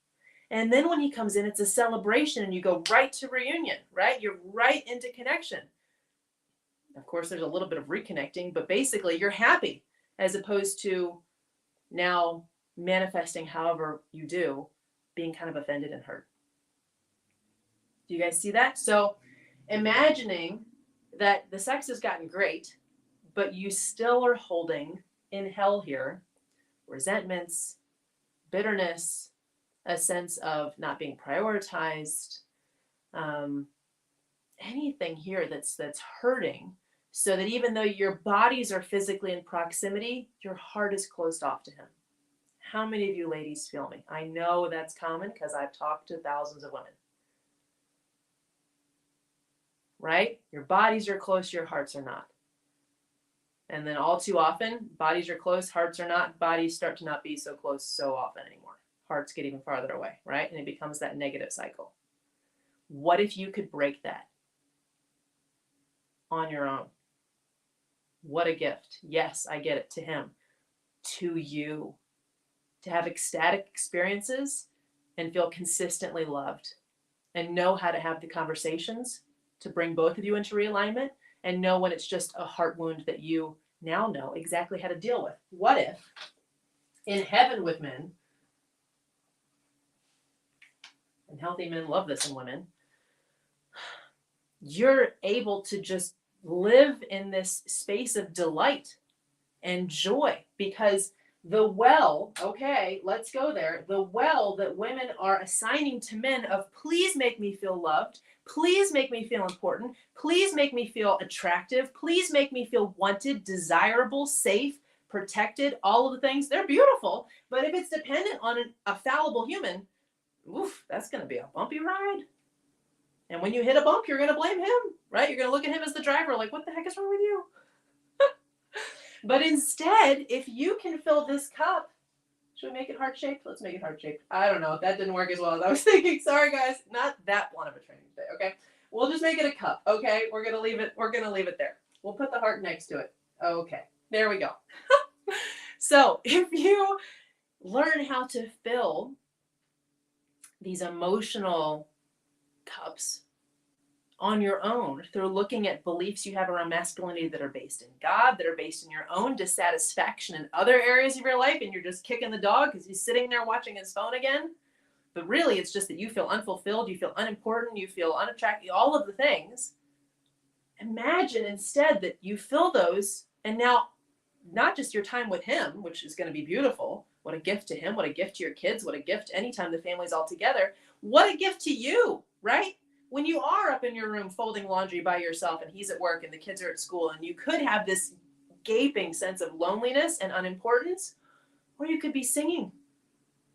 And then when he comes in, it's a celebration and you go right to reunion, right? You're right into connection. Of course, there's a little bit of reconnecting, but basically you're happy as opposed to now manifesting however you do, being kind of offended and hurt. Do you guys see that? So imagining that the sex has gotten great, but you still are holding in hell here resentments, bitterness, a sense of not being prioritized, anything here that's hurting, so that even though your bodies are physically in proximity, your heart is closed off to him. How many of you ladies feel me? I know that's common because I've talked to thousands of women. Right? Your bodies are close, your hearts are not. And then all too often, bodies are close, hearts are not. Bodies start to not be so close so often anymore. Hearts get even farther away, right? And it becomes that negative cycle. What if you could break that on your own? What a gift. Yes, I get it. To him. To you. To have ecstatic experiences and feel consistently loved. And know how to have the conversations to bring both of you into realignment, and know when it's just a heart wound that you now know exactly how to deal with. What if in heaven with men, and healthy men love this in women, you're able to just live in this space of delight and joy, because the well, okay, let's go there. The well that women are assigning to men of please make me feel loved, please make me feel important, please make me feel attractive, please make me feel wanted, desirable, safe, protected, all of the things, they're beautiful. But if it's dependent on a fallible human, oof, that's going to be a bumpy ride. And when you hit a bump, you're going to blame him, right? You're going to look at him as the driver, like, what the heck is wrong with you? But instead, if you can fill this cup, should we make it heart-shaped? Let's make it heart-shaped. I don't know. That didn't work as well as I was thinking. Sorry, guys. Not that one of a training today, okay? We'll just make it a cup, okay? We're going to leave it there. We'll put the heart next to it. Okay. There we go. So if you learn how to fill these emotional cups on your own through looking at beliefs you have around masculinity that are based in God, that are based in your own dissatisfaction in other areas of your life, and you're just kicking the dog because he's sitting there watching his phone again. But really, it's just that you feel unfulfilled, you feel unimportant, you feel unattractive, all of the things. Imagine instead that you fill those, and now not just your time with him, which is going to be beautiful. What a gift to him. What a gift to your kids. What a gift anytime the family's all together. What a gift to you, right? When you are up in your room folding laundry by yourself and he's at work and the kids are at school, and you could have this gaping sense of loneliness and unimportance, or you could be singing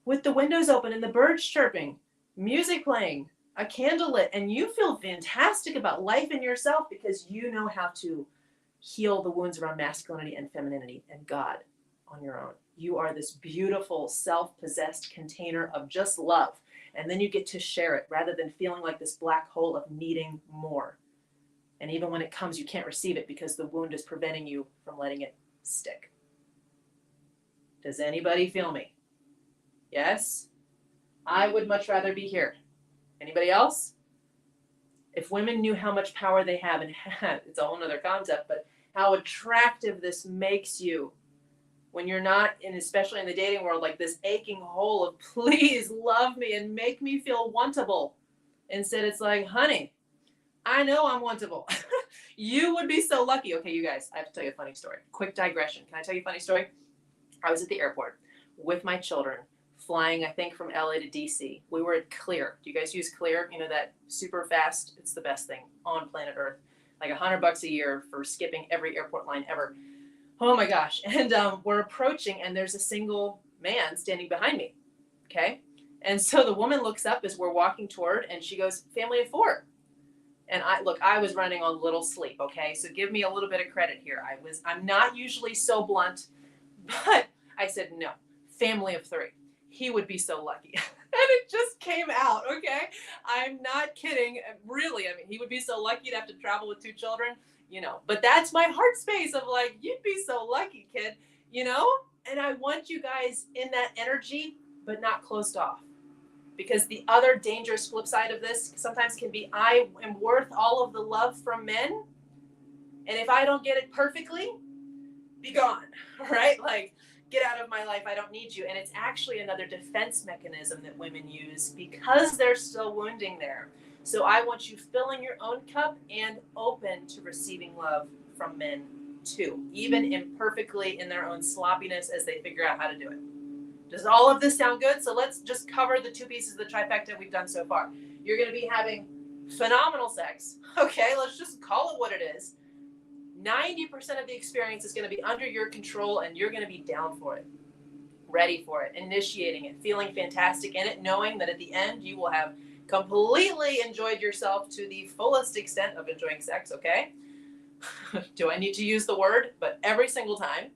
with the windows open and the birds chirping, music playing, a candle lit, and you feel fantastic about life and yourself because you know how to heal the wounds around masculinity and femininity and God on your own. You are this beautiful, self-possessed container of just love. And then you get to share it rather than feeling like this black hole of needing more. And even when it comes, you can't receive it because the wound is preventing you from letting it stick. Does anybody feel me? Yes? I would much rather be here. Anybody else? If women knew how much power they have, and it's a whole nother concept, but how attractive this makes you when you're not in, especially in the dating world, like this aching hole of please love me and make me feel wantable. Instead, it's like, honey, I know I'm wantable. You would be so lucky. Okay, you guys, I have to tell you a funny story. Quick digression. Can I tell you a funny story? I was at the airport with my children, flying, I think, from LA to DC. We were at Clear. Do you guys use Clear? You know, that super fast, it's the best thing on planet Earth. Like $100 a year for skipping every airport line ever. Oh my gosh. And we're approaching and there's a single man standing behind me. Okay. And so the woman looks up as we're walking toward and she goes, family of 4. And I was running on little sleep. Okay. So give me a little bit of credit here. I'm not usually so blunt, but I said, no, family of 3. He would be so lucky. And it just came out. Okay. I'm not kidding. Really. I mean, he would be so lucky to have to travel with 2 children. You know, but that's my heart space of like, you'd be so lucky, kid, you know? And I want you guys in that energy, but not closed off. Because the other dangerous flip side of this sometimes can be, I am worth all of the love from men. And if I don't get it perfectly, be gone, right? Like, get out of my life. I don't need you. And it's actually another defense mechanism that women use because they're still wounding there. So I want you filling your own cup and open to receiving love from men too, even imperfectly in their own sloppiness as they figure out how to do it. Does all of this sound good? So let's just cover the 2 pieces of the trifecta we've done so far. You're going to be having phenomenal sex. Okay, let's just call it what it is. 90% of the experience is going to be under your control and you're going to be down for it, ready for it, initiating it, feeling fantastic in it, knowing that at the end you will have completely enjoyed yourself to the fullest extent of enjoying sex, okay? Do I need to use the word? But every single time,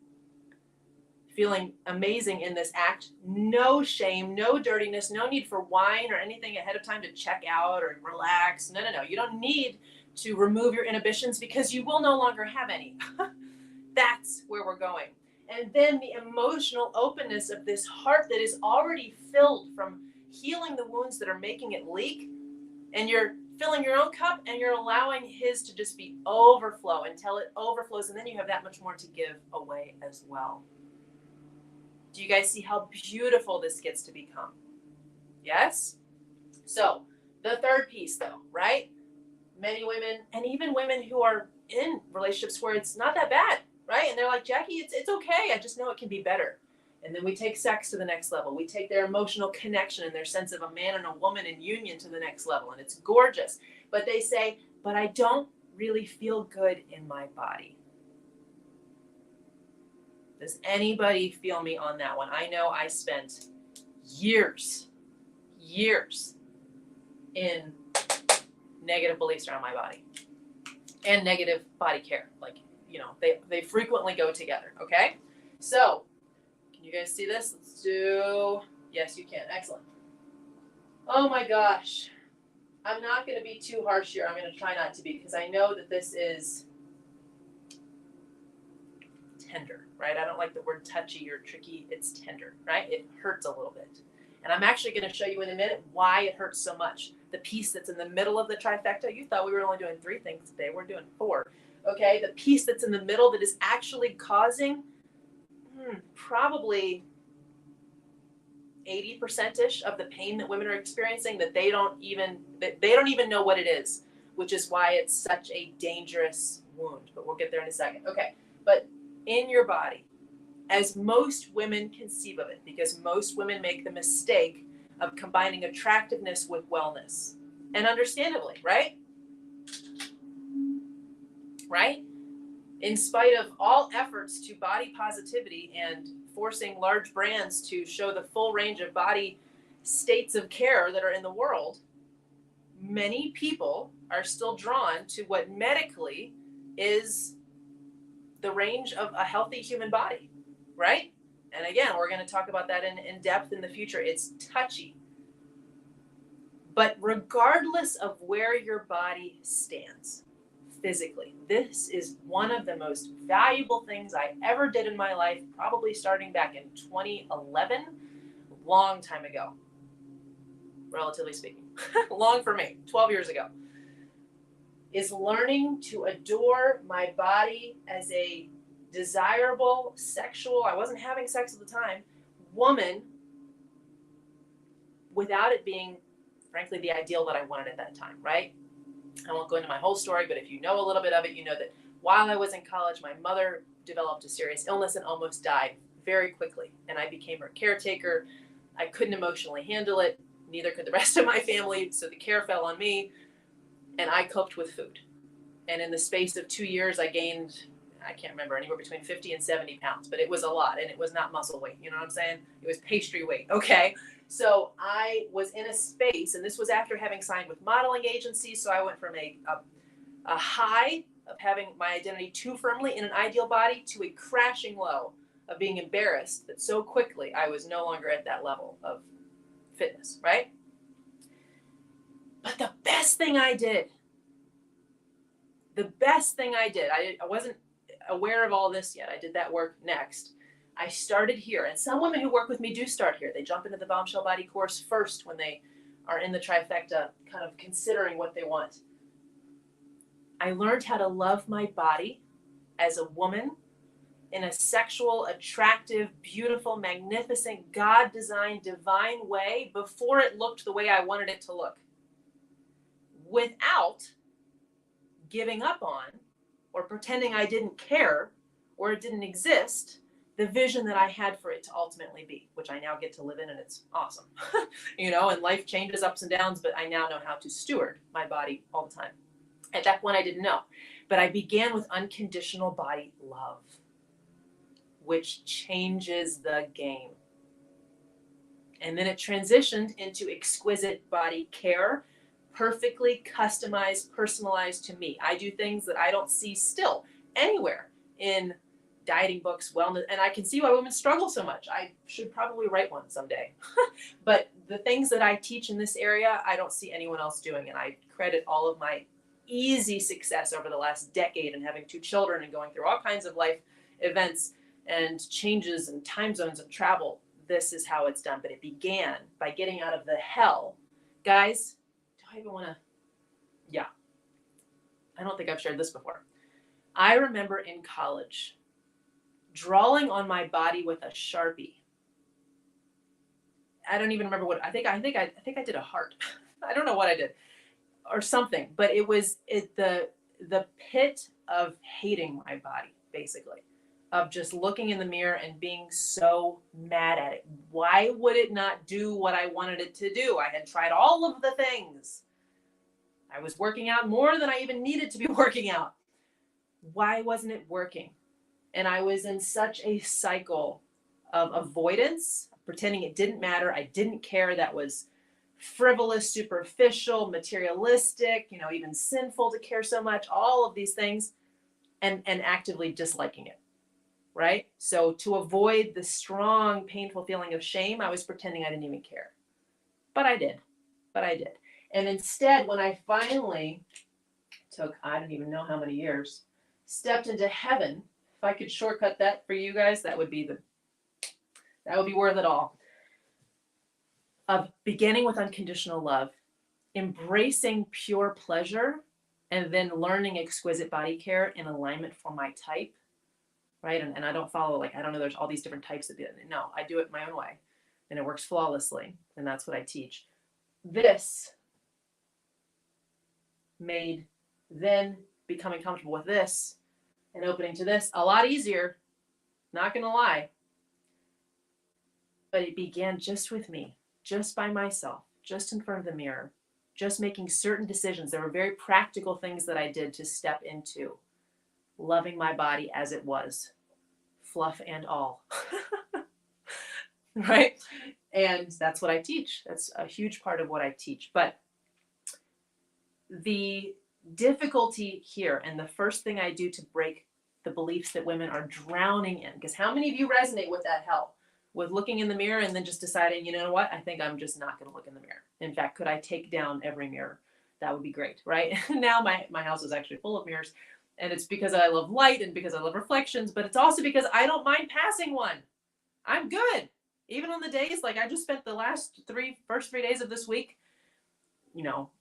feeling amazing in this act, no shame, no dirtiness, no need for wine or anything ahead of time to check out or relax. No. You don't need to remove your inhibitions because you will no longer have any. That's where we're going. And then the emotional openness of this heart that is already filled from healing the wounds that are making it leak, and you're filling your own cup and you're allowing his to just be overflow until it overflows, and then you have that much more to give away as well. Do you guys see how beautiful this gets to become? Yes? So the third piece though, right? Many women, and even women who are in relationships where it's not that bad, right? And they're like, Jackie, it's okay. I just know it can be better. And then we take sex to the next level. We take their emotional connection and their sense of a man and a woman in union to the next level. And it's gorgeous. But they say, but I don't really feel good in my body. Does anybody feel me on that one? I know I spent years in negative beliefs around my body and negative body care. Like, you know, they frequently go together. Okay. So can you guys see this? Let's do, yes, you can. Excellent. Oh my gosh. I'm not going to be too harsh here. I'm going to try not to be, because I know that this is tender, right? I don't like the word touchy or tricky. It's tender, right? It hurts a little bit. And I'm actually going to show you in a minute why it hurts so much. The piece that's in the middle of the trifecta, you thought we were only doing 3 things today. We're doing 4. Okay, the piece that's in the middle that is actually causing probably 80%-ish of the pain that women are experiencing, that they don't even know what it is. which is why it's such a dangerous wound. But we'll get there in a second. Okay, but in your body, as most women conceive of it, because most women make the mistake of combining attractiveness with wellness. And understandably, right? Right? In spite of all efforts to body positivity and forcing large brands to show the full range of body states of care that are in the world, many people are still drawn to what medically is the range of a healthy human body, right? And again, we're going to talk about that in depth in the future. It's touchy. But regardless of where your body stands physically, this is one of the most valuable things I ever did in my life, probably starting back in 2011, a long time ago, relatively speaking, long for me, 12 years ago, is learning to adore my body as a desirable, sexual, I wasn't having sex at the time, woman, without it being, frankly, the ideal that I wanted at that time, right? I won't go into my whole story, but if you know a little bit of it, you know that while I was in college, my mother developed a serious illness and almost died very quickly. And I became her caretaker. I couldn't emotionally handle it. Neither could the rest of my family. So the care fell on me, and I coped with food. And in the space of 2 years, I gained, I can't remember, anywhere between 50 and 70 pounds, but it was a lot, and it was not muscle weight. You know what I'm saying? It was pastry weight. Okay. So I was in a space, and this was after having signed with modeling agencies. So I went from a high of having my identity too firmly in an ideal body to a crashing low of being embarrassed that so quickly I was no longer at that level of fitness, right? But the best thing I did, I wasn't aware of all this yet. I did that work next. I started here, and some women who work with me do start here. They jump into the Bombshell Body course first when they are in the Trifecta, kind of considering what they want. I learned how to love my body as a woman in a sexual, attractive, beautiful, magnificent, God-designed, divine way before it looked the way I wanted it to look, without giving up on or pretending I didn't care or it didn't exist the vision that I had for it to ultimately be, which I now get to live in, and it's awesome. And life changes, ups and downs, but I now know how to steward my body all the time. At that point, I didn't know, but I began with unconditional body love, which changes the game. And then it transitioned into exquisite body care, perfectly customized, personalized to me. I do things that I don't see still anywhere in dieting books, wellness, and I can see why women struggle so much. I should probably write one someday. But the things that I teach in this area, I don't see anyone else doing, and I credit all of my easy success over the last decade and having 2 children and going through all kinds of life events and changes and time zones and travel. This is how it's done. But it began by getting out of the hell. Guys, do I even want to? Yeah. I don't think I've shared this before. I remember in college drawing on my body with a Sharpie. I don't even remember what I think I did a heart. I don't know what I did or something, but it was the pit of hating my body, basically, of just looking in the mirror and being so mad at it. Why would it not do what I wanted it to do? I had tried all of the things. I was working out more than I even needed to be working out. Why wasn't it working? And I was in such a cycle of avoidance, pretending it didn't matter. I didn't care. That was frivolous, superficial, materialistic, even sinful to care so much, all of these things, and actively disliking it, right? So to avoid the strong, painful feeling of shame, I was pretending I didn't even care. But I did. And instead, when I finally took, I don't even know how many years, stepped into heaven, if I could shortcut that for you guys, that would be worth it all. Of beginning with unconditional love, embracing pure pleasure, and then learning exquisite body care in alignment for my type, right? And I don't follow, I don't know, there's all these different types of it. No, I do it my own way, and it works flawlessly, and that's what I teach. This made then becoming comfortable with this and opening to this a lot easier. Not gonna lie. But it began just with me, just by myself, just in front of the mirror, just making certain decisions. There were very practical things that I did to step into loving my body as it was, fluff and all. Right? And that's what I teach. That's a huge part of what I teach. But the difficulty here, and the first thing I do to break the beliefs that women are drowning in, because how many of you resonate with that hell? With looking in the mirror and then just deciding, you know what, I think I'm just not going to look in the mirror. In fact, could I take down every mirror? That would be great, right? Now my house is actually full of mirrors, and it's because I love light and because I love reflections, but it's also because I don't mind passing one. I'm good. Even on the days, like I just spent the first 3 days of this week, you know,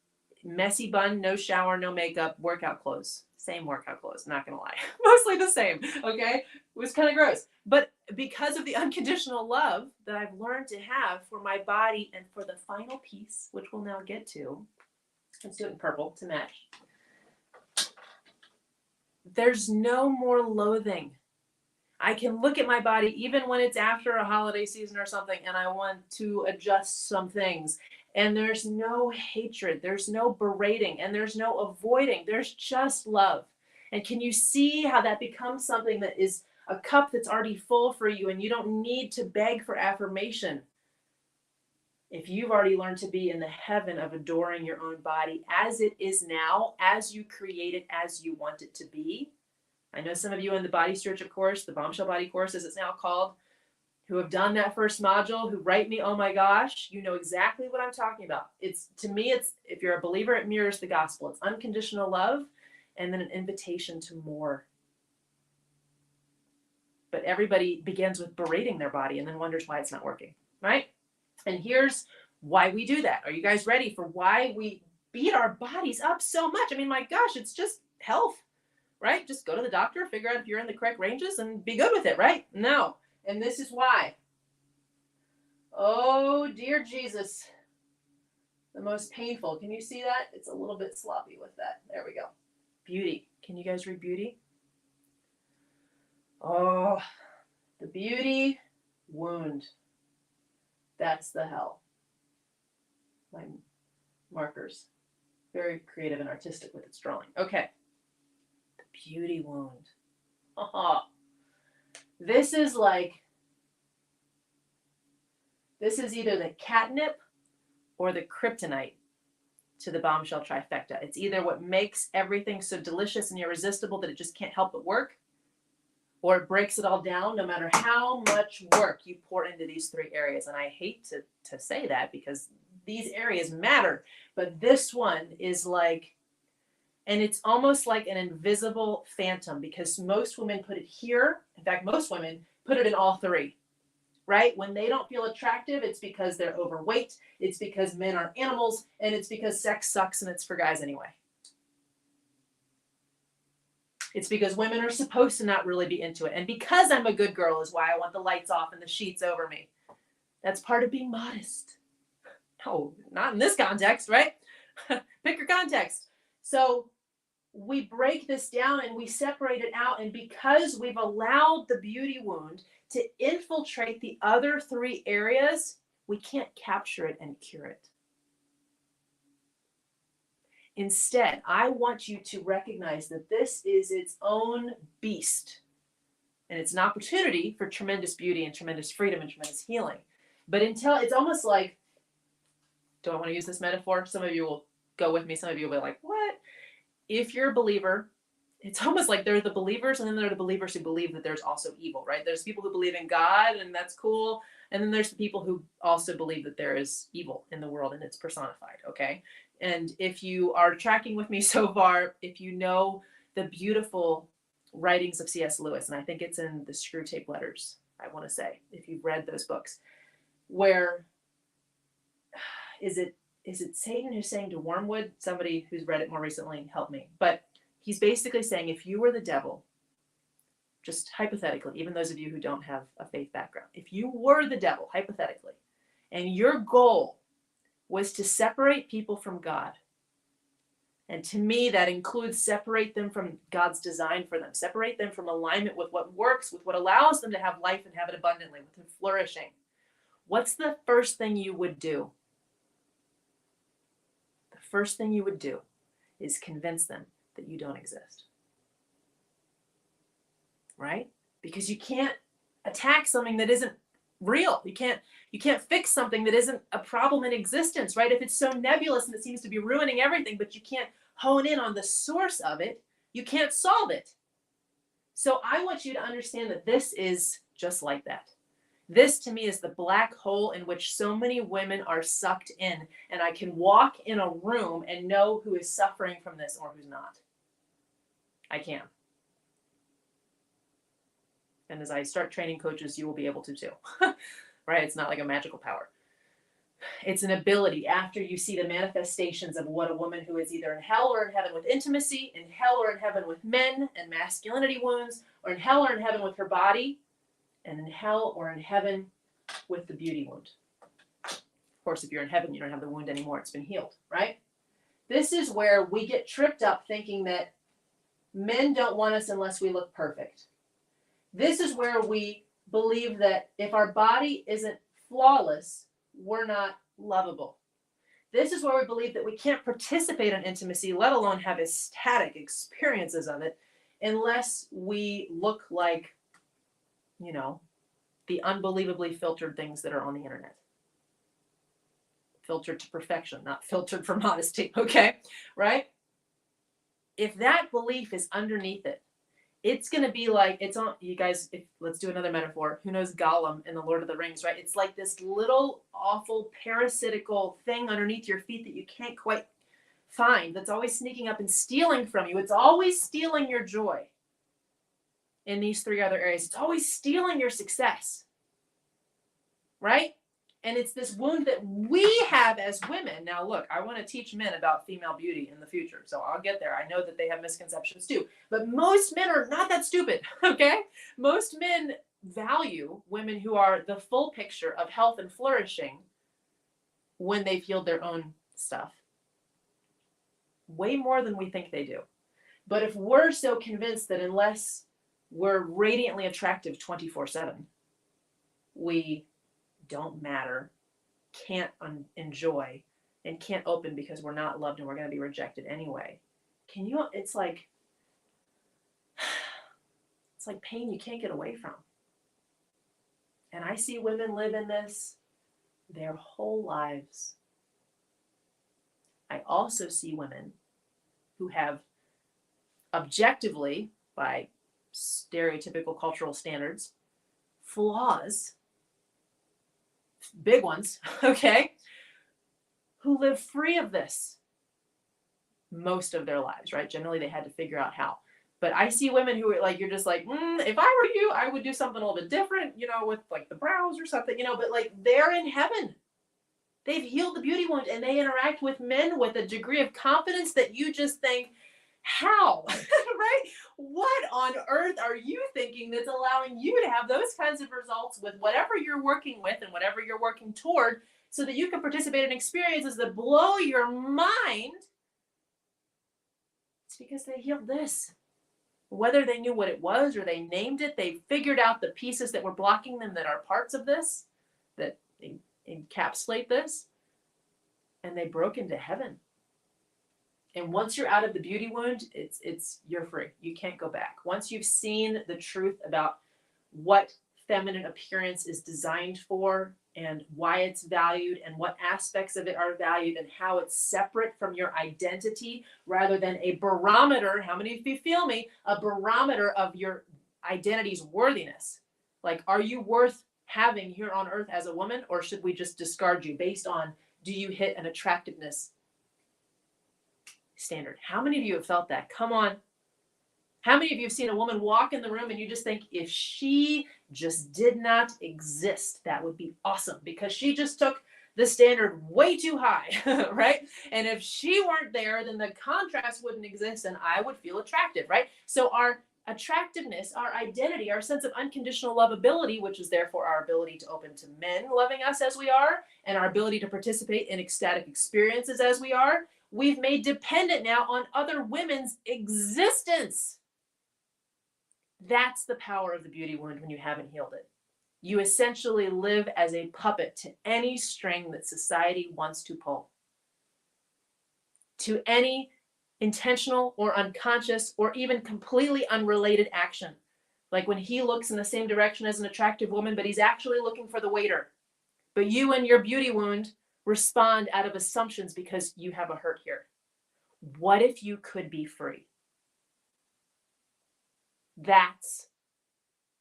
messy bun, no shower, no makeup, workout clothes. Same workout clothes, not gonna lie. Mostly the same, okay? It was kind of gross. But because of the unconditional love that I've learned to have for my body and for the final piece, which we'll now get to, let's do it in purple to match. There's no more loathing. I can look at my body even when it's after a holiday season or something and I want to adjust some things. And there's no hatred, there's no berating, and there's no avoiding. There's just love. And can you see how that becomes something that is a cup that's already full for you and you don't need to beg for affirmation? If you've already learned to be in the heaven of adoring your own body as it is now, as you create it, as you want it to be. I know some of you in the Body Stewardship course, the Bombshell Body course as it's now called, who have done that first module, who write me, oh my gosh, you know exactly what I'm talking about. To me, if you're a believer, it mirrors the gospel. It's unconditional love and then an invitation to more. But everybody begins with berating their body and then wonders why it's not working, right? And here's why we do that. Are you guys ready for why we beat our bodies up so much? I mean, my gosh, it's just health, right? Just go to the doctor, figure out if you're in the correct ranges and be good with it, right? No. And this is why. Oh, dear Jesus. The most painful. Can you see that? It's a little bit sloppy with that. There we go. Beauty. Can you guys read beauty? Oh, the beauty wound. That's the hell. My markers. Very creative and artistic with its drawing. Okay. The beauty wound. Oh. This is either the catnip or the kryptonite to the Bombshell Trifecta. It's either what makes everything so delicious and irresistible that it just can't help but work, or it breaks it all down no matter how much work you pour into these three areas. And I hate to say that because these areas matter, but this one is and it's almost like an invisible phantom because most women put it here. In fact, most women put it in all three, right? When they don't feel attractive, it's because they're overweight. It's because men are animals, and it's because sex sucks and it's for guys anyway. It's because women are supposed to not really be into it. And because I'm a good girl is why I want the lights off and the sheets over me. That's part of being modest. No, not in this context, right? Pick your context. So we break this down and we separate it out. And because we've allowed the beauty wound to infiltrate the other three areas, we can't capture it and cure it. Instead, I want you to recognize that this is its own beast. And it's an opportunity for tremendous beauty and tremendous freedom and tremendous healing. But until it's almost like, do I want to use this metaphor? Some of you will go with me. Some of you will be like, what? If you're a believer, it's almost like there are the believers and then there are the believers who believe that there's also evil, right? There's people who believe in God and that's cool. And then there's the people who also believe that there is evil in the world and it's personified, okay? And if you are tracking with me so far, if you know the beautiful writings of C.S. Lewis, and I think it's in the Screw Tape Letters, I want to say, if you've read those books, where is it Satan who's saying to Wormwood? Somebody who's read it more recently, help me. But he's basically saying, if you were the devil, just hypothetically, even those of you who don't have a faith background, if you were the devil, hypothetically, and your goal was to separate people from God And to me, that includes separate them from God's design for them, separate them from alignment with what works, with what allows them to have life and have it abundantly, with them flourishing. What's the first thing you would do? The first thing you would do is convince them that you don't exist. Right? Because you can't attack something that isn't real. You can't fix something that isn't a problem in existence, right? If it's so nebulous and it seems to be ruining everything, but you can't hone in on the source of it, you can't solve it. So I want you to understand that this is just like that. This to me is the black hole in which so many women are sucked in, and I can walk in a room and know who is suffering from this or who's not. I can. And as I start training coaches, you will be able to too, right? It's not like a magical power. It's an ability after you see the manifestations of what a woman who is either in hell or in heaven with intimacy, in hell or in heaven with men and masculinity wounds, or in hell or in heaven with her body, and in hell or in heaven with the beauty wound. Of course, if you're in heaven, you don't have the wound anymore. It's been healed, right? This is where we get tripped up thinking that men don't want us unless we look perfect. This is where we believe that if our body isn't flawless, we're not lovable. This is where we believe that we can't participate in intimacy, let alone have ecstatic experiences of it, unless we look like, you know, the unbelievably filtered things that are on the internet. Filtered to perfection, not filtered for modesty, okay? Right? If that belief is underneath it, it's going to be like, it's on, you guys, let's do another metaphor. Who knows Gollum in the Lord of the Rings, right? It's like this little awful parasitical thing underneath your feet that you can't quite find, that's always sneaking up and stealing from you. It's always stealing your joy in these three other areas. It's always stealing your success, right? And it's this wound that we have as women. Now, look, I want to teach men about female beauty in the future, so I'll get there. I know that they have misconceptions too, but most men are not that stupid, okay? Most men value women who are the full picture of health and flourishing when they've healed their own stuff. Way more than we think they do. But if we're so convinced that unless we're radiantly attractive 24/7, we don't matter, can't enjoy, and can't open because we're not loved and we're going to be rejected anyway. It's like pain you can't get away from. And I see women live in this their whole lives. I also see women who have objectively, by stereotypical cultural standards, flaws, big ones, okay, who live free of this most of their lives, right? Generally, they had to figure out how. But I see women who are like, you're just like, if I were you, I would do something a little bit different, you know, with like the brows or something, you know, but like they're in heaven. They've healed the beauty wound and they interact with men with a degree of confidence that you just think, how, right? What on earth are you thinking that's allowing you to have those kinds of results with whatever you're working with and whatever you're working toward so that you can participate in experiences that blow your mind? It's because they healed this. Whether they knew what it was or they named it, they figured out the pieces that were blocking them that are parts of this, that encapsulate this, and they broke into heaven. And once you're out of the beauty wound, you're free. You can't go back. Once you've seen the truth about what feminine appearance is designed for and why it's valued and what aspects of it are valued and how it's separate from your identity rather than a barometer, how many of you feel me, a barometer of your identity's worthiness. Like, are you worth having here on earth as a woman, or should we just discard you based on, do you hit an attractiveness standard? How many of you have felt that? Come on. How many of you have seen a woman walk in the room and you just think, if she just did not exist, that would be awesome because she just took the standard way too high, right? And if she weren't there, then the contrast wouldn't exist and I would feel attractive, right? So our attractiveness, our identity, our sense of unconditional lovability, which is therefore our ability to open to men loving us as we are, and our ability to participate in ecstatic experiences as we are, we've made dependent now on other women's existence. That's the power of the beauty wound when you haven't healed it. You essentially live as a puppet to any string that society wants to pull, to any intentional or unconscious or even completely unrelated action. Like when he looks in the same direction as an attractive woman, but he's actually looking for the waiter. But you and your beauty wound respond out of assumptions because you have a hurt here. What if you could be free? That's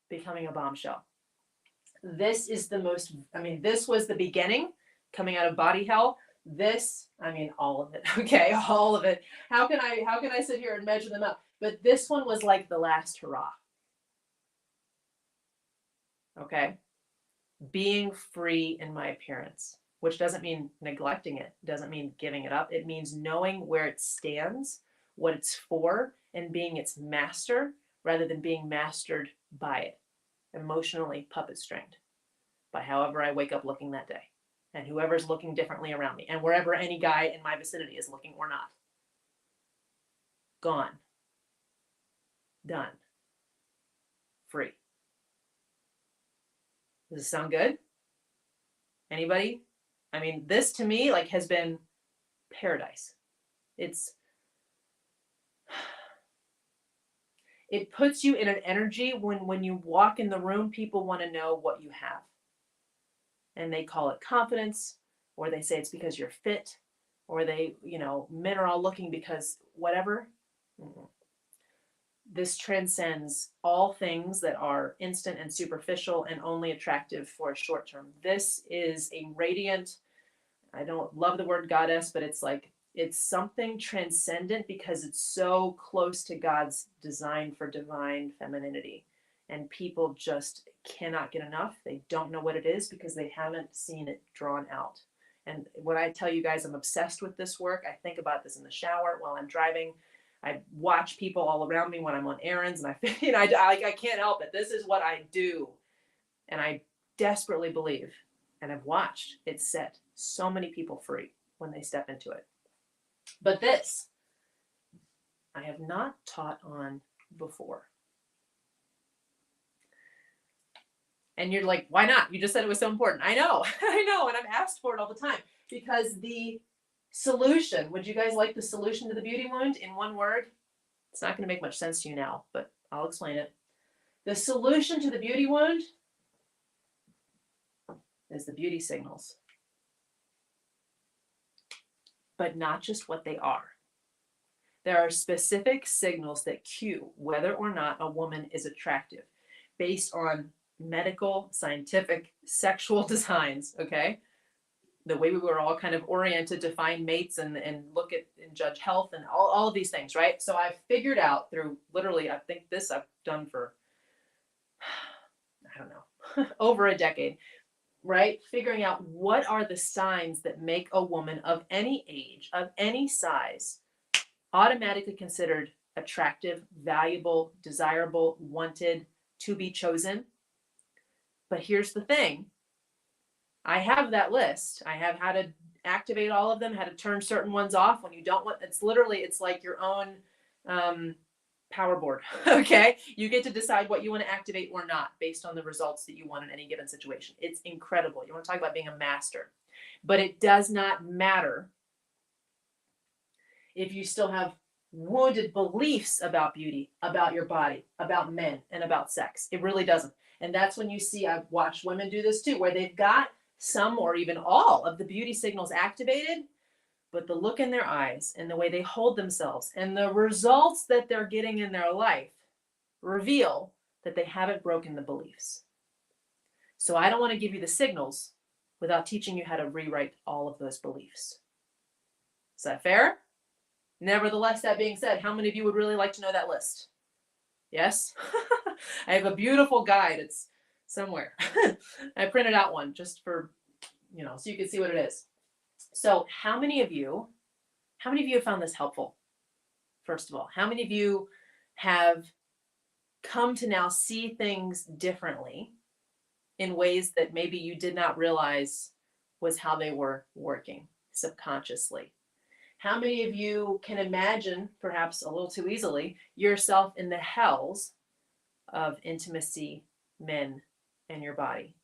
becoming a bombshell. This is the most, this was the beginning coming out of body hell. This, all of it. Okay, all of it. How can I sit here and measure them up? But this one was like the last hurrah. Okay? Being free in my appearance, which doesn't mean neglecting it, doesn't mean giving it up. It means knowing where it stands, what it's for, and being its master rather than being mastered by it, emotionally puppet stringed by however I wake up looking that day and whoever's looking differently around me and wherever any guy in my vicinity is looking or not. Gone. Done. Free. Does this sound good? Anybody? This to me has been paradise. It puts you in an energy when you walk in the room, people want to know what you have. And they call it confidence, or they say it's because you're fit, or men are all looking because whatever. This transcends all things that are instant and superficial and only attractive for a short term. This is a radiant, I don't love the word goddess, but it's something transcendent because it's so close to God's design for divine femininity. And people just cannot get enough. They don't know what it is because they haven't seen it drawn out. And when I tell you guys I'm obsessed with this work, I think about this in the shower while I'm driving. I watch people all around me when I'm on errands, and I can't help it. This is what I do. And I desperately believe, and I've watched it set so many people free when they step into it. But this, I have not taught on before. And you're like, why not? You just said it was so important. I know, and I'm asked for it all the time because the solution, would you guys like the solution to the beauty wound in one word? It's not going to make much sense to you now, but I'll explain it. The solution to the beauty wound is the beauty signals. But not just what they are. There are specific signals that cue whether or not a woman is attractive based on medical, scientific, sexual designs, okay? The way we were all kind of oriented to find mates and look at and judge health and all of these things, right? So I've figured out through literally, I think this I've done for, I don't know, over a decade, right? Figuring out what are the signs that make a woman of any age, of any size, automatically considered attractive, valuable, desirable, wanted, to be chosen. But here's the thing. I have that list. I have how to activate all of them, how to turn certain ones off when you don't want. It's like your own power board. Okay. You get to decide what you want to activate or not based on the results that you want in any given situation. It's incredible. You want to talk about being a master, but it does not matter if you still have wounded beliefs about beauty, about your body, about men, and about sex. It really doesn't. And that's when you see, I've watched women do this too, where they've got some or even all of the beauty signals activated, but the look in their eyes and the way they hold themselves and the results that they're getting in their life reveal that they haven't broken the beliefs. So I don't want to give you the signals without teaching you how to rewrite all of those beliefs. Is that fair? Nevertheless, that being said, how many of you would really like to know that list? Yes? I have a beautiful guide. It's somewhere. I printed out one just for, so you can see what it is. So how many of you have found this helpful? First of all, how many of you have come to now see things differently in ways that maybe you did not realize was how they were working subconsciously? How many of you can imagine, perhaps a little too easily, yourself in the hells of intimacy, men, and your body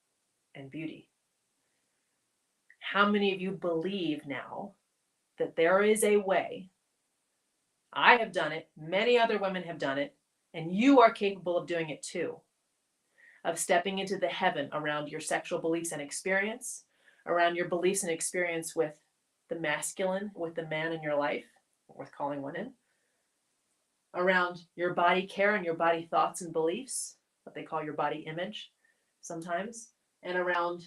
and beauty? How many of you believe now that there is a way? I have done it, many other women have done it, and you are capable of doing it too, of stepping into the heaven around your sexual beliefs and experience, around your beliefs and experience with the masculine, with the man in your life, worth calling one in, around your body care and your body thoughts and beliefs, what they call your body image sometimes, and around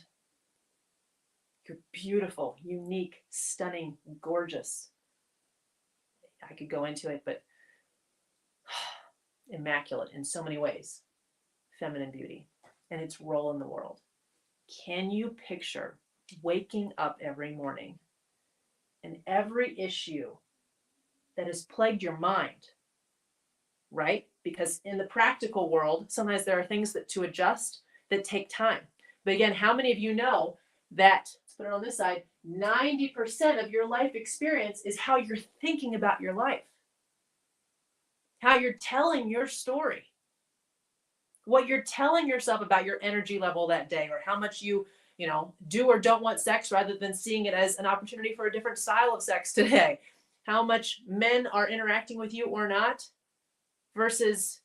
your beautiful, unique, stunning, gorgeous, I could go into it, but immaculate in so many ways, feminine beauty and its role in the world. Can you picture waking up every morning and every issue that has plagued your mind, right? Because in the practical world, sometimes there are things that to adjust that take time. But again, how many of you know that, let's put it on this side, 90% of your life experience is how you're thinking about your life, how you're telling your story, what you're telling yourself about your energy level that day, or how much you do or don't want sex rather than seeing it as an opportunity for a different style of sex today. How much men are interacting with you or not versus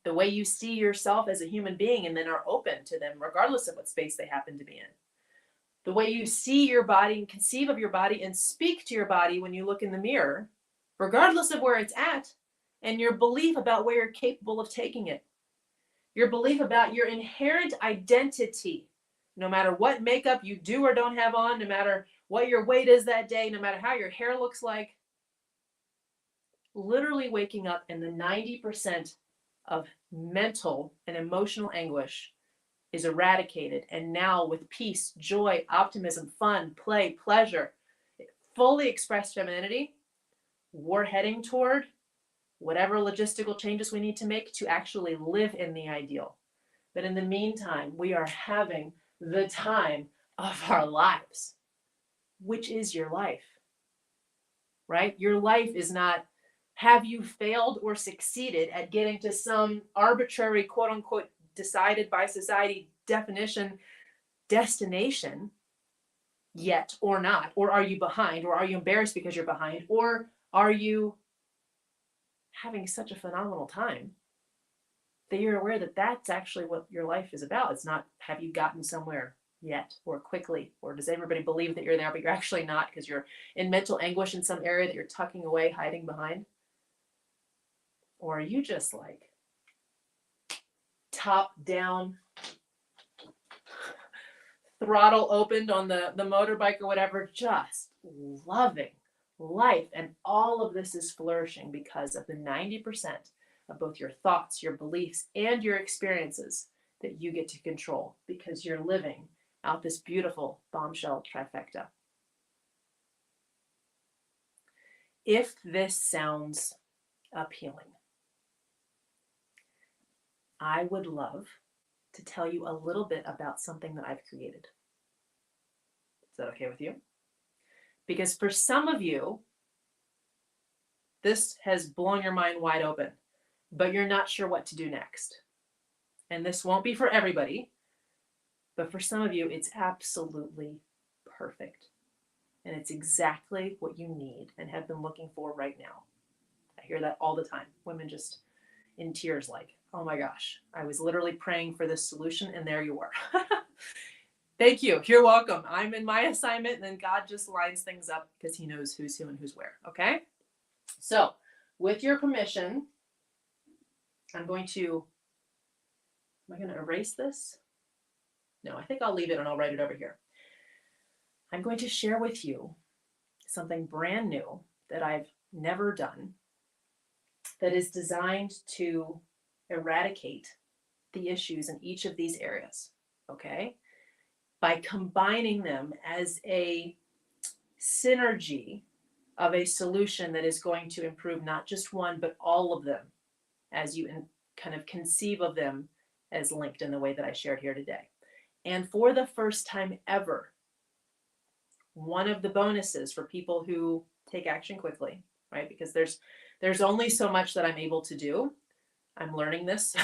the way you see yourself as a human being and then are open to them regardless of what space they happen to be in. The way you see your body and conceive of your body and speak to your body when you look in the mirror, regardless of where it's at, and your belief about where you're capable of taking it. Your belief about your inherent identity, no matter what makeup you do or don't have on, no matter what your weight is that day, no matter how your hair looks like. Literally waking up and the 90% of mental and emotional anguish is eradicated. And now with peace, joy, optimism, fun, play, pleasure, fully expressed femininity, we're heading toward whatever logistical changes we need to make to actually live in the ideal. But in the meantime, we are having the time of our lives, which is your life, right? Your life is not, have you failed or succeeded at getting to some arbitrary, quote unquote, decided by society definition, destination yet or not? Or are you behind? Or are you embarrassed because you're behind? Or are you having such a phenomenal time that you're aware that that's actually what your life is about? It's not, have you gotten somewhere yet or quickly? Or does everybody believe that you're there, but you're actually not because you're in mental anguish in some area that you're tucking away, hiding behind? Or are you just like top down, throttle opened on the motorbike or whatever, just loving life? And all of this is flourishing because of the 90% of both your thoughts, your beliefs, and your experiences that you get to control because you're living out this beautiful bombshell trifecta. If this sounds appealing, I would love to tell you a little bit about something that I've created. Is that okay with you? Because for some of you, this has blown your mind wide open, but you're not sure what to do next. And this won't be for everybody, but for some of you, it's absolutely perfect. And it's exactly what you need and have been looking for right now. I hear that all the time. Women just in tears like, oh my gosh, I was literally praying for this solution and there you were. Thank you. You're welcome. I'm in my assignment and then God just lines things up because he knows who's who and who's where. Okay? So with your permission, am I going to erase this? No, I think I'll leave it and I'll write it over here. I'm going to share with you something brand new that I've never done that is designed to eradicate the issues in each of these areas, okay? By combining them as a synergy of a solution that is going to improve not just one, but all of them as you kind of conceive of them as linked in the way that I shared here today. And for the first time ever, one of the bonuses for people who take action quickly, right? Because there's only so much that I'm able to do. I'm learning this.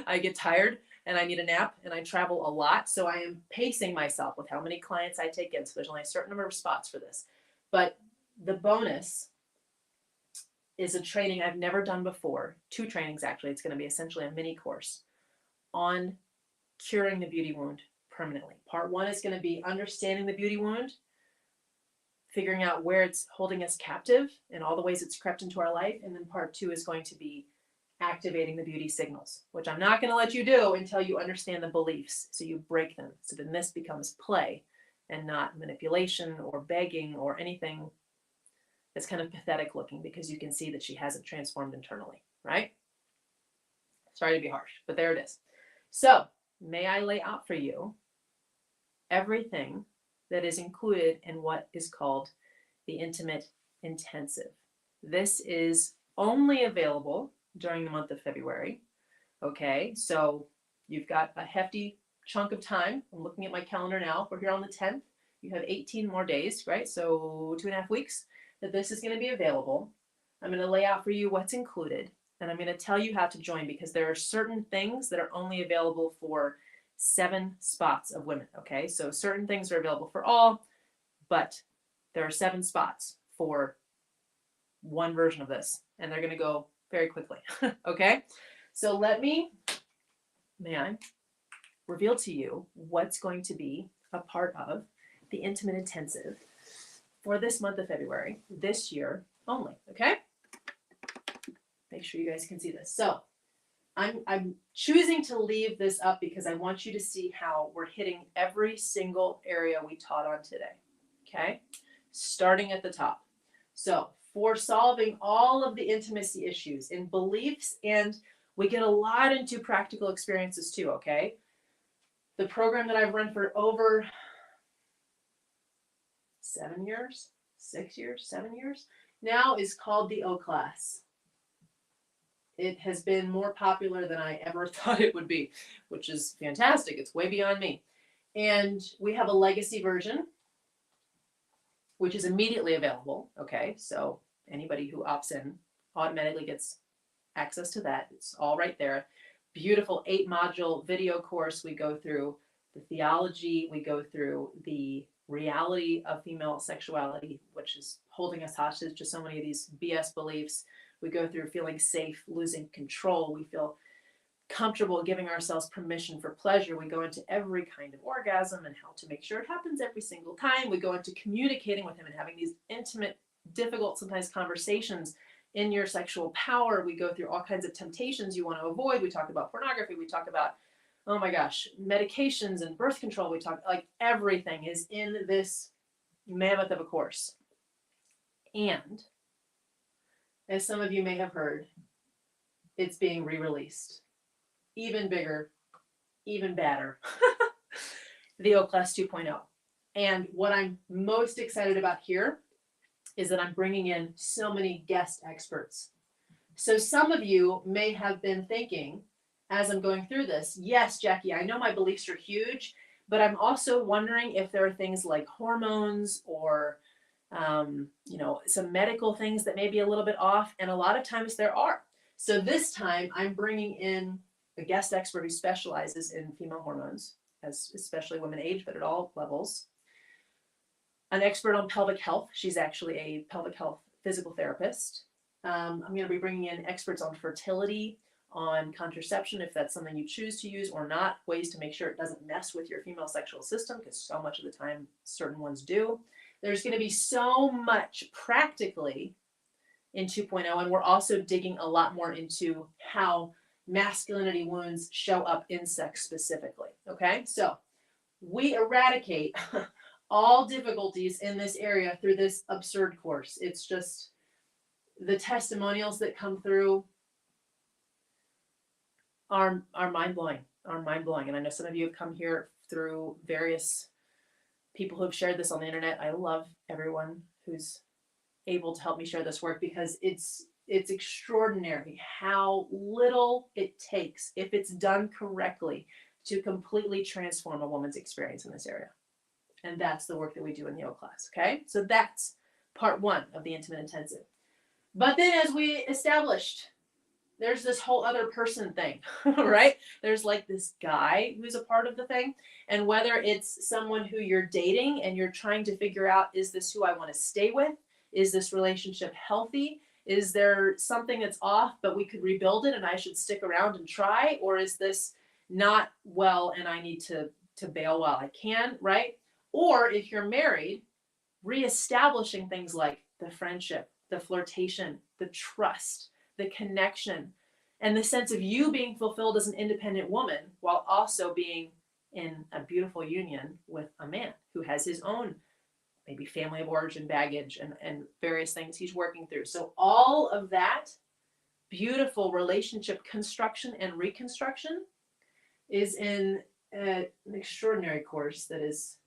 I get tired and I need a nap and I travel a lot. So I am pacing myself with how many clients I take in. So there's only a certain number of spots for this. But the bonus is a training I've never done before. 2 trainings, actually. It's going to be essentially a mini course on curing the beauty wound permanently. Part 1 is going to be understanding the beauty wound, figuring out where it's holding us captive and all the ways it's crept into our life. And then part 2 is going to be activating the beauty signals, which I'm not going to let you do until you understand the beliefs. So you break them. So then this becomes play and not manipulation or begging or anything that's kind of pathetic looking, because you can see that she hasn't transformed internally, right? Sorry to be harsh, but there it is. So may I lay out for you everything that is included in what is called the Intimate Intensive. This is only available during the month of February. Okay, so you've got a hefty chunk of time. I'm looking at my calendar now. We're here on the 10th. You have 18 more days, right? So 2.5 weeks that this is going to be available. I'm going to lay out for you what's included, and I'm going to tell you how to join, because there are certain things that are only available for 7 spots of women. Okay, so certain things are available for all, but there are 7 spots for one version of this, and they're going to go very quickly. Okay, so may I reveal to you what's going to be a part of the Intimate Intensive for this month of February, this year only. Okay, make sure you guys can see this. So I'm choosing to leave this up because I want you to see how we're hitting every single area we taught on today. Okay, starting at the top. So for solving all of the intimacy issues in beliefs, and we get a lot into practical experiences too, okay? The program that I've run for over 7 years, 6 years, 7 years now is called the O Class. It has been more popular than I ever thought it would be, which is fantastic. It's way beyond me. And we have a legacy version, which is immediately available. Okay, so anybody who opts in automatically gets access to that. It's all right there. Beautiful 8-module video course. We go through the theology, we go through the reality of female sexuality, which is holding us hostage to so many of these BS beliefs. We go through feeling safe, losing control. We feel comfortable giving ourselves permission for pleasure. We go into every kind of orgasm and how to make sure it happens every single time. We go into communicating with him and having these intimate, difficult, sometimes conversations in your sexual power. We go through all kinds of temptations you want to avoid. We talk about pornography. We talk about, oh my gosh, medications and birth control. We talk, like, everything is in this mammoth of a course. And as some of you may have heard, it's being re-released. Even bigger, even badder. The O Class 2.0. And what I'm most excited about here is that I'm bringing in so many guest experts. So some of you may have been thinking, as I'm going through this, yes, Jackie, I know my beliefs are huge, but I'm also wondering if there are things like hormones or some medical things that may be a little bit off. And a lot of times there are. So this time I'm bringing in a guest expert who specializes in female hormones, as especially women age, but at all levels. An expert on pelvic health. She's actually a pelvic health physical therapist. I'm going to be bringing in experts on fertility, on contraception, if that's something you choose to use or not, ways to make sure it doesn't mess with your female sexual system, because so much of the time certain ones do. There's going to be so much practically in 2.0, and we're also digging a lot more into how masculinity wounds show up in sex specifically. Okay, so we eradicate all difficulties in this area through this absurd course. It's just the testimonials that come through are mind-blowing, And I know some of you have come here through various people who have shared this on the internet. I love everyone who's able to help me share this work, because it's extraordinary how little it takes, if it's done correctly, to completely transform a woman's experience in this area. And that's the work that we do in the O class. Okay. So that's part 1 of the intimate intensive. But then as we established, there's this whole other person thing, right? There's like this guy who's a part of the thing. And whether it's someone who you're dating and you're trying to figure out, is this who I want to stay with? Is this relationship healthy? Is there something that's off, but we could rebuild it and I should stick around and try? Or is this not well and I need to bail while I can, right? Or if you're married, reestablishing things like the friendship, the flirtation, the trust, the connection, and the sense of you being fulfilled as an independent woman while also being in a beautiful union with a man who has his own maybe family of origin baggage and various things he's working through. So all of that beautiful relationship construction and reconstruction is in an extraordinary course that is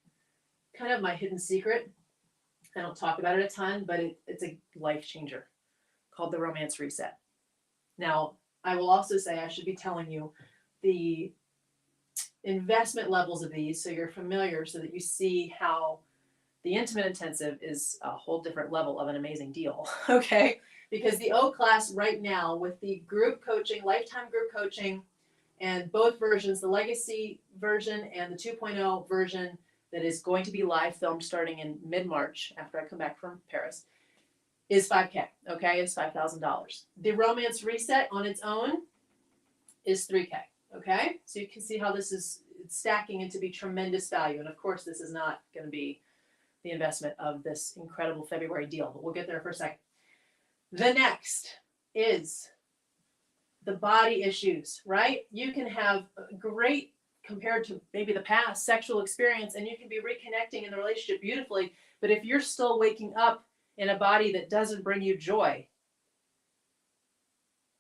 kind of my hidden secret. I don't talk about it a ton, but it's a life changer called the Romance Reset. Now, I will also say I should be telling you the investment levels of these so you're familiar, so that you see how the intimate intensive is a whole different level of an amazing deal, okay? Because the O class right now with the group coaching, lifetime group coaching, and both versions, the legacy version and the 2.0 version that is going to be live filmed starting in mid-March after I come back from Paris, is $5,000, okay? It's $5,000. The Romance Reset on its own is $3,000, okay? So you can see how this is stacking into be tremendous value. And of course, this is not going to be the investment of this incredible February deal, but we'll get there for a second. The next is the body issues, right? You can have a great, compared to maybe the past, sexual experience, and you can be reconnecting in the relationship beautifully, but if you're still waking up in a body that doesn't bring you joy,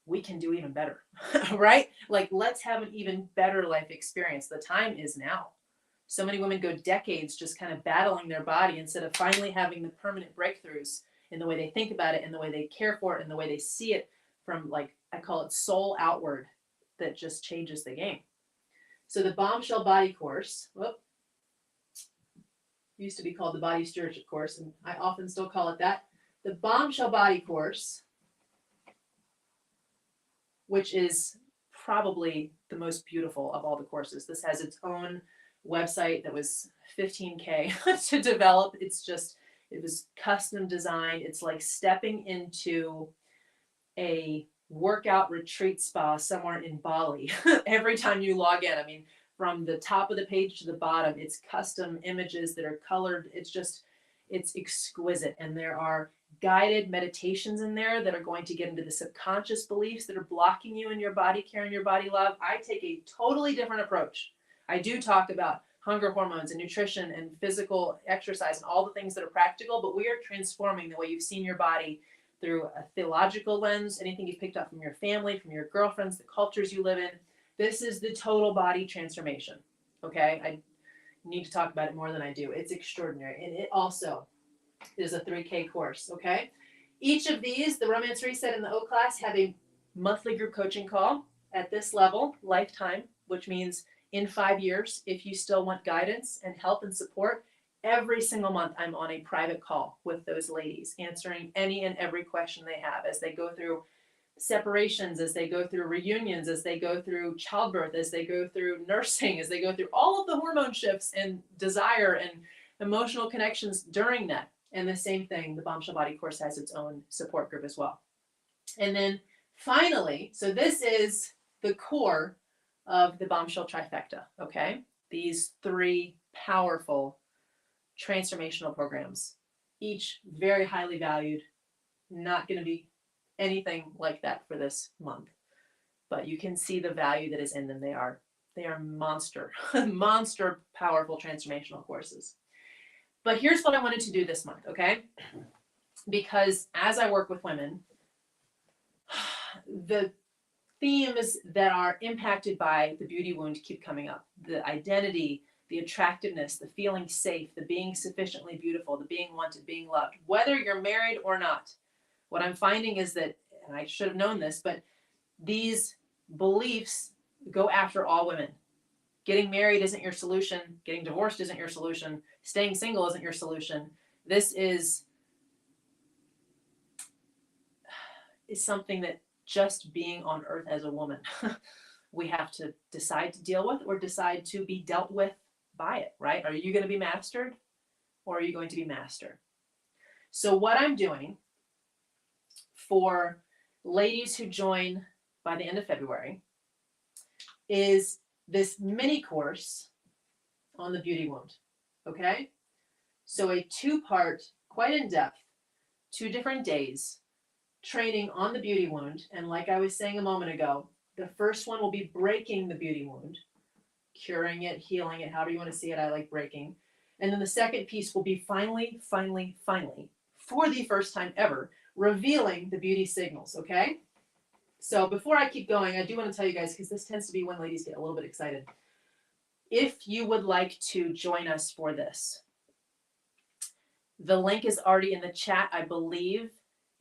we can do even better, right? Like, let's have an even better life experience. The time is now. So many women go decades just kind of battling their body instead of finally having the permanent breakthroughs in the way they think about it and the way they care for it and the way they see it from, like, I call it soul outward, that just changes the game. So the Bombshell Body Course, used to be called the Body Stewardship Course, and I often still call it that. The Bombshell Body Course, which is probably the most beautiful of all the courses. This has its own website that was $15,000 to develop. It was custom designed. It's like stepping into a workout retreat spa somewhere in Bali every time you log in. I mean, from the top of the page to the bottom, it's custom images that are colored. It's exquisite. And there are guided meditations in there that are going to get into the subconscious beliefs that are blocking you in your body care and your body love. I take a totally different approach. I do talk about hunger hormones and nutrition and physical exercise and all the things that are practical, but we are transforming the way you've seen your body through a theological lens, anything you've picked up from your family, from your girlfriends, the cultures you live in. This is the total body transformation, okay? I need to talk about it more than I do. It's extraordinary. And it also is a $3,000 course, okay? Each of these, the Romance Reset and the O Class, have a monthly group coaching call at this level, lifetime, which means in 5 years, if you still want guidance and help and support, every single month I'm on a private call with those ladies, answering any and every question they have as they go through separations, as they go through reunions, as they go through childbirth, as they go through nursing, as they go through all of the hormone shifts and desire and emotional connections during that. And the same thing, the Bombshell Body Course has its own support group as well. And then finally, so this is the core of the Bombshell Trifecta, okay? These 3 powerful transformational programs, each very highly valued, not going to be anything like that for this month, but you can see the value that is in them. They are monster powerful transformational courses. But here's what I wanted to do this month, okay? Because as I work with women, the themes that are impacted by the beauty wound keep coming up. The identity, the attractiveness, the feeling safe, the being sufficiently beautiful, the being wanted, being loved, whether you're married or not. What I'm finding is that, and I should have known this, but these beliefs go after all women. Getting married isn't your solution. Getting divorced isn't your solution. Staying single isn't your solution. This is something that just being on earth as a woman, we have to decide to deal with or decide to be dealt with by it, right? Are you going to be mastered or are you going to be master? So what I'm doing for ladies who join by the end of February is this mini course on the beauty wound, okay? So a 2-part, quite in depth, 2 different days, training on the beauty wound. And like I was saying a moment ago, the first one will be breaking the beauty wound, curing it, healing it, however you want to see it. I like breaking. And then the second piece will be finally, for the first time ever, revealing the beauty signals, okay? So before I keep going, I do want to tell you guys, because this tends to be when ladies get a little bit excited. If you would like to join us for this, the link is already in the chat, I believe.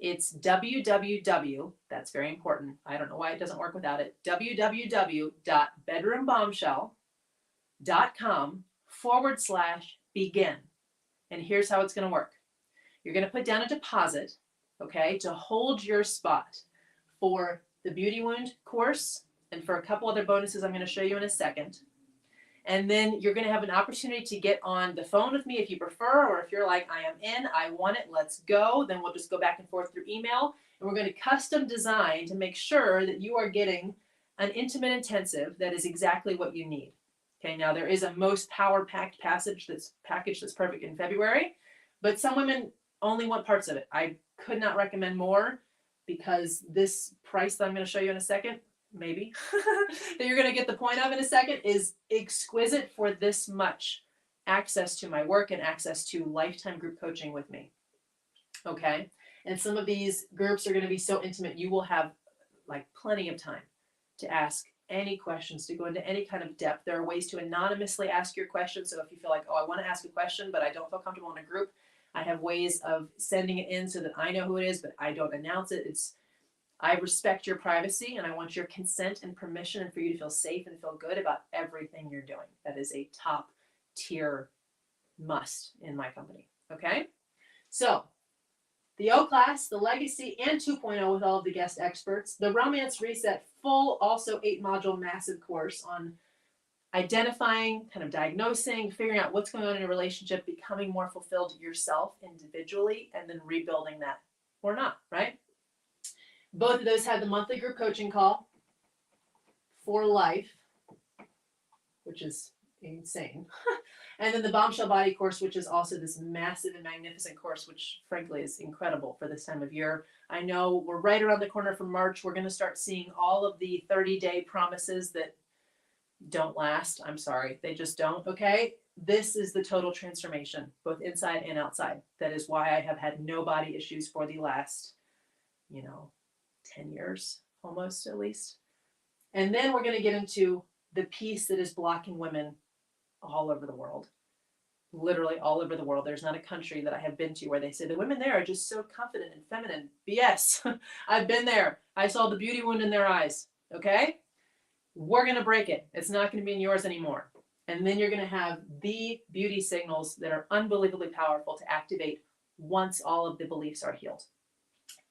It's www, that's very important. I don't know why it doesn't work without it. www.bedroombombshell.com/begin. And here's how it's going to work. You're going to put down a deposit, okay, to hold your spot for the beauty wound course and for a couple other bonuses I'm going to show you in a second. And then you're going to have an opportunity to get on the phone with me if you prefer, or if you're like, I am in, I want it, let's go. Then we'll just go back and forth through email. And we're going to custom design to make sure that you are getting an intimate intensive that is exactly what you need. Okay, now there is a most power-packed package that's perfect in February, but some women only want parts of it. I could not recommend more, because this price that I'm going to show you in a second, maybe, that you're going to get the point of in a second, is exquisite for this much access to my work and access to lifetime group coaching with me. Okay. And some of these groups are going to be so intimate, you will have like plenty of time to ask any questions, to go into any kind of depth. There are ways to anonymously ask your questions. So if you feel like, oh, I want to ask a question, but I don't feel comfortable in a group, I have ways of sending it in so that I know who it is, but I don't announce it. I respect your privacy, and I want your consent and permission, and for you to feel safe and feel good about everything you're doing. That is a top tier must in my company. Okay. So the O class, the legacy, and 2.0 with all of the guest experts, the romance reset full, also 8-module massive course on identifying, kind of diagnosing, figuring out what's going on in a relationship, becoming more fulfilled yourself individually, and then rebuilding that or not, right? Both of those have the monthly group coaching call for life, which is insane. And then the Bombshell Body course, which is also this massive and magnificent course, which frankly is incredible for this time of year. I know we're right around the corner from March. We're going to start seeing all of the 30-day promises that don't last. I'm sorry. They just don't. Okay. This is the total transformation, both inside and outside. That is why I have had no body issues for the last, 10 years, almost at least. And then we're going to get into the piece that is blocking women all over the world. Literally all over the world. There's not a country that I have been to where they say the women there are just so confident and feminine. BS. I've been there. I saw the beauty wound in their eyes. Okay. We're going to break it. It's not going to be in yours anymore. And then you're going to have the beauty signals that are unbelievably powerful to activate once all of the beliefs are healed.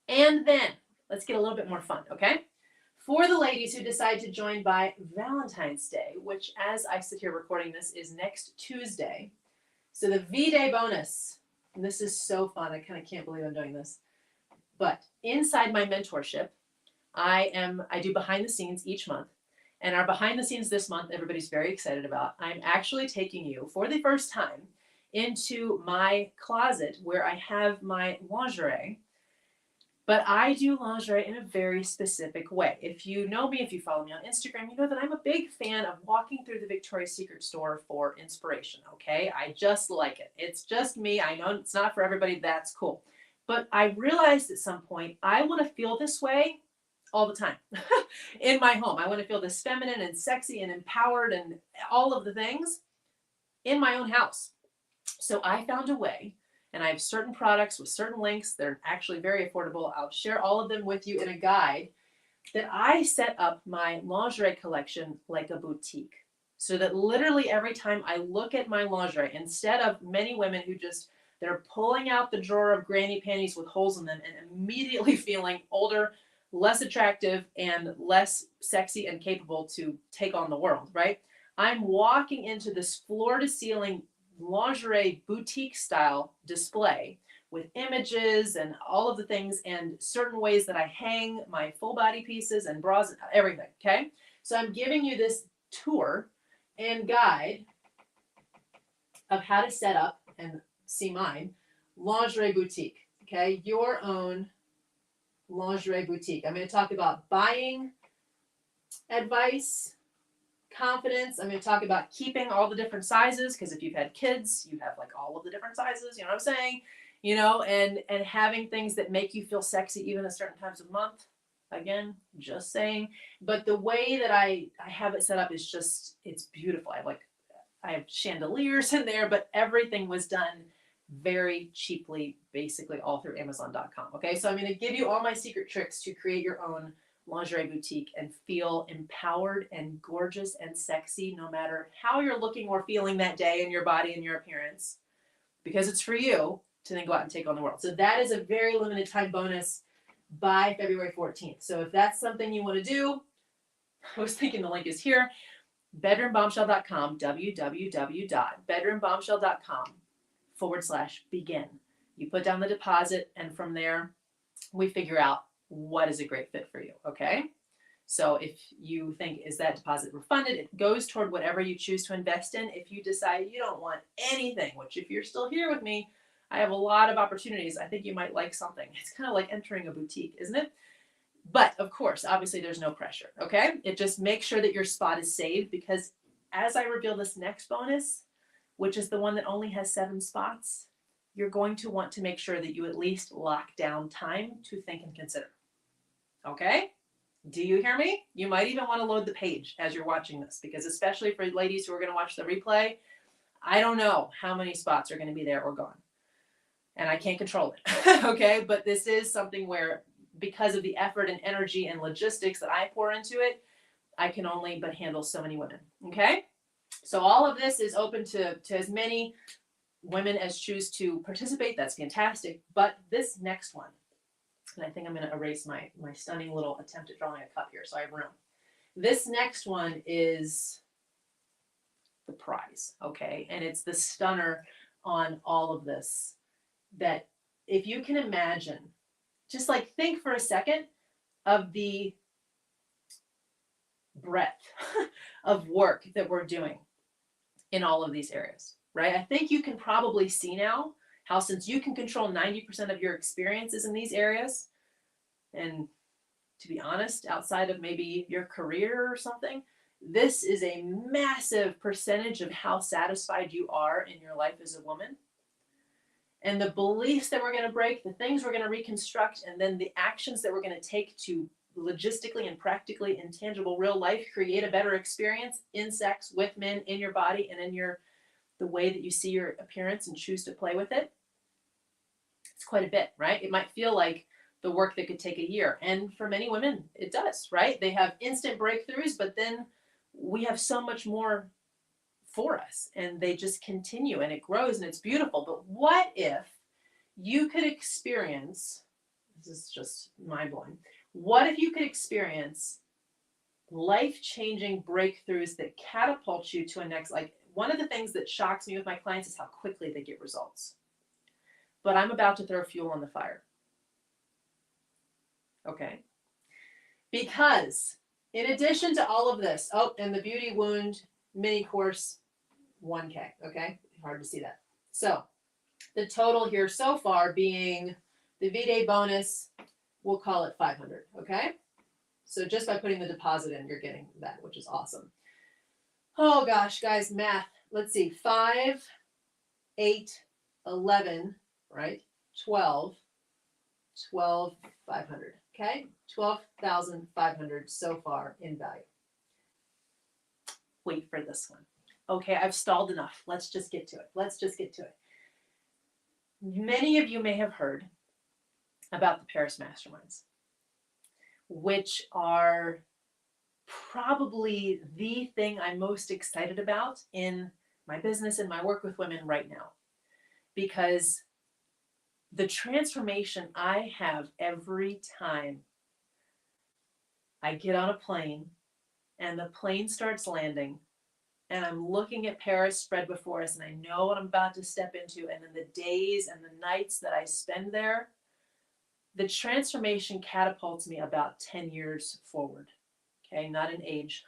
And then let's get a little bit more fun, okay? For the ladies who decide to join by Valentine's Day, which as I sit here recording this is next Tuesday. So the V-Day bonus, and this is so fun. I kind of can't believe I'm doing this. But inside my mentorship, I do behind the scenes each month. And our behind the scenes this month, everybody's very excited about. I'm actually taking you for the first time into my closet where I have my lingerie. But I do lingerie in a very specific way. If you know me, if you follow me on Instagram, you know that I'm a big fan of walking through the Victoria's Secret store for inspiration, okay? I just like it. It's just me. I know it's not for everybody. That's cool. But I realized at some point, I want to feel this way all the time in my home. I want to feel this feminine and sexy and empowered and all of the things in my own house. So I found a way, and I have certain products with certain links. They're actually very affordable. I'll share all of them with you in a guide that I set up my lingerie collection like a boutique. so that literally every time I look at my lingerie, instead of many women who just, they're pulling out the drawer of granny panties with holes in them and immediately feeling older, less attractive, and less sexy and capable to take on the world, right? I'm walking into this floor to ceiling lingerie boutique style display with images and all of the things and certain ways that I hang my full body pieces and bras and everything. Okay. So I'm giving you this tour and guide of how to set up and see mine lingerie boutique. Okay. Your own lingerie boutique. I'm going to talk about buying advice, confidence. I'm going to talk about keeping all the different sizes, because if you've had kids, you have like all of the different sizes, you know what I'm saying? You know, and having things that make you feel sexy even at certain times of month. Again, just saying. But the way that I have it set up is just, it's beautiful. I have chandeliers in there, but everything was done very cheaply, basically all through Amazon.com. Okay, so I'm going to give you all my secret tricks to create your own lingerie boutique and feel empowered and gorgeous and sexy no matter how you're looking or feeling that day in your body and your appearance, because it's for you to then go out and take on the world. So that is a very limited time bonus by February 14th. So if that's something you want to do, I was thinking the link is here, bedroombombshell.com, www.bedroombombshell.com/begin. You put down the deposit, and from there we figure out what is a great fit for you. Okay. So if you think, is that deposit refunded? It goes toward whatever you choose to invest in. If you decide you don't want anything, which if you're still here with me, I have a lot of opportunities. I think you might like something. It's kind of like entering a boutique, isn't it? But of course, obviously there's no pressure. Okay. It just makes sure that your spot is saved, because as I reveal this next bonus, which is the one that only has 7 spots, you're going to want to make sure that you at least lock down time to think and consider. Okay? Do you hear me? You might even want to load the page as you're watching this, because especially for ladies who are going to watch the replay, I don't know how many spots are going to be there or gone. And I can't control it. Okay? But this is something where, because of the effort and energy and logistics that I pour into it, I can only but handle so many women. Okay? So all of this is open to as many women as choose to participate. That's fantastic. But this next one, and I think I'm going to erase my stunning little attempt at drawing a cup here so I have room. This next one is the prize, okay? And it's the stunner on all of this, that if you can imagine, just like think for a second of the breadth of work that we're doing in all of these areas, right? I think you can probably see now how, since you can control 90% of your experiences in these areas, and to be honest, outside of maybe your career or something, this is a massive percentage of how satisfied you are in your life as a woman. And the beliefs that we're going to break, the things we're going to reconstruct, and then the actions that we're going to take to logistically and practically in tangible real life create a better experience in sex with men, in your body, and in the way that you see your appearance and choose to play with it. It's quite a bit, right? It might feel like the work that could take a year. And for many women, it does, right? They have instant breakthroughs, but then we have so much more for us, and they just continue, and it grows, and it's beautiful. But what if you could experience, this is just mind-blowing, what if you could experience life-changing breakthroughs that catapult you to a next, like one of the things that shocks me with my clients is how quickly they get results. But I'm about to throw fuel on the fire. Okay. Because in addition to all of this, and the Beauty Wound mini course, 1K, okay? Hard to see that. So the total here so far being the V-Day bonus, we'll call it 500, okay? So just by putting the deposit in, you're getting that, which is awesome. Oh gosh, guys, math. Let's see, 5, 8, 11, right? 12, 500, okay? 12,500 so far in value. Wait for this one. Okay, I've stalled enough. Let's just get to it. Many of you may have heard about the Paris Masterminds, which are probably the thing I'm most excited about in my business and my work with women right now, because the transformation I have every time I get on a plane and the plane starts landing and I'm looking at Paris spread before us and I know what I'm about to step into, and then the days and the nights that I spend there, the transformation catapults me about 10 years forward. Okay, not in age,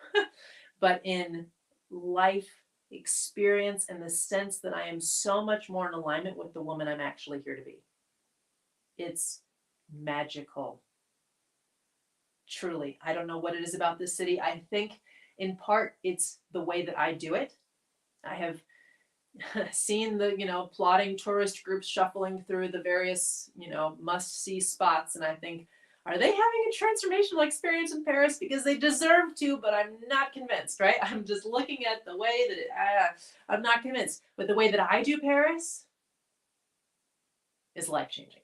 but in life experience, and the sense that I am so much more in alignment with the woman I'm actually here to be. It's magical. Truly. I don't know what it is about this city. I think in part it's the way that I do it. I have seen the, plodding tourist groups shuffling through the various, must-see spots, and I think, are they having a transformational experience in Paris? Because they deserve to, but I'm not convinced, right? I'm just looking at the way that I'm not convinced. But the way that I do Paris is life-changing.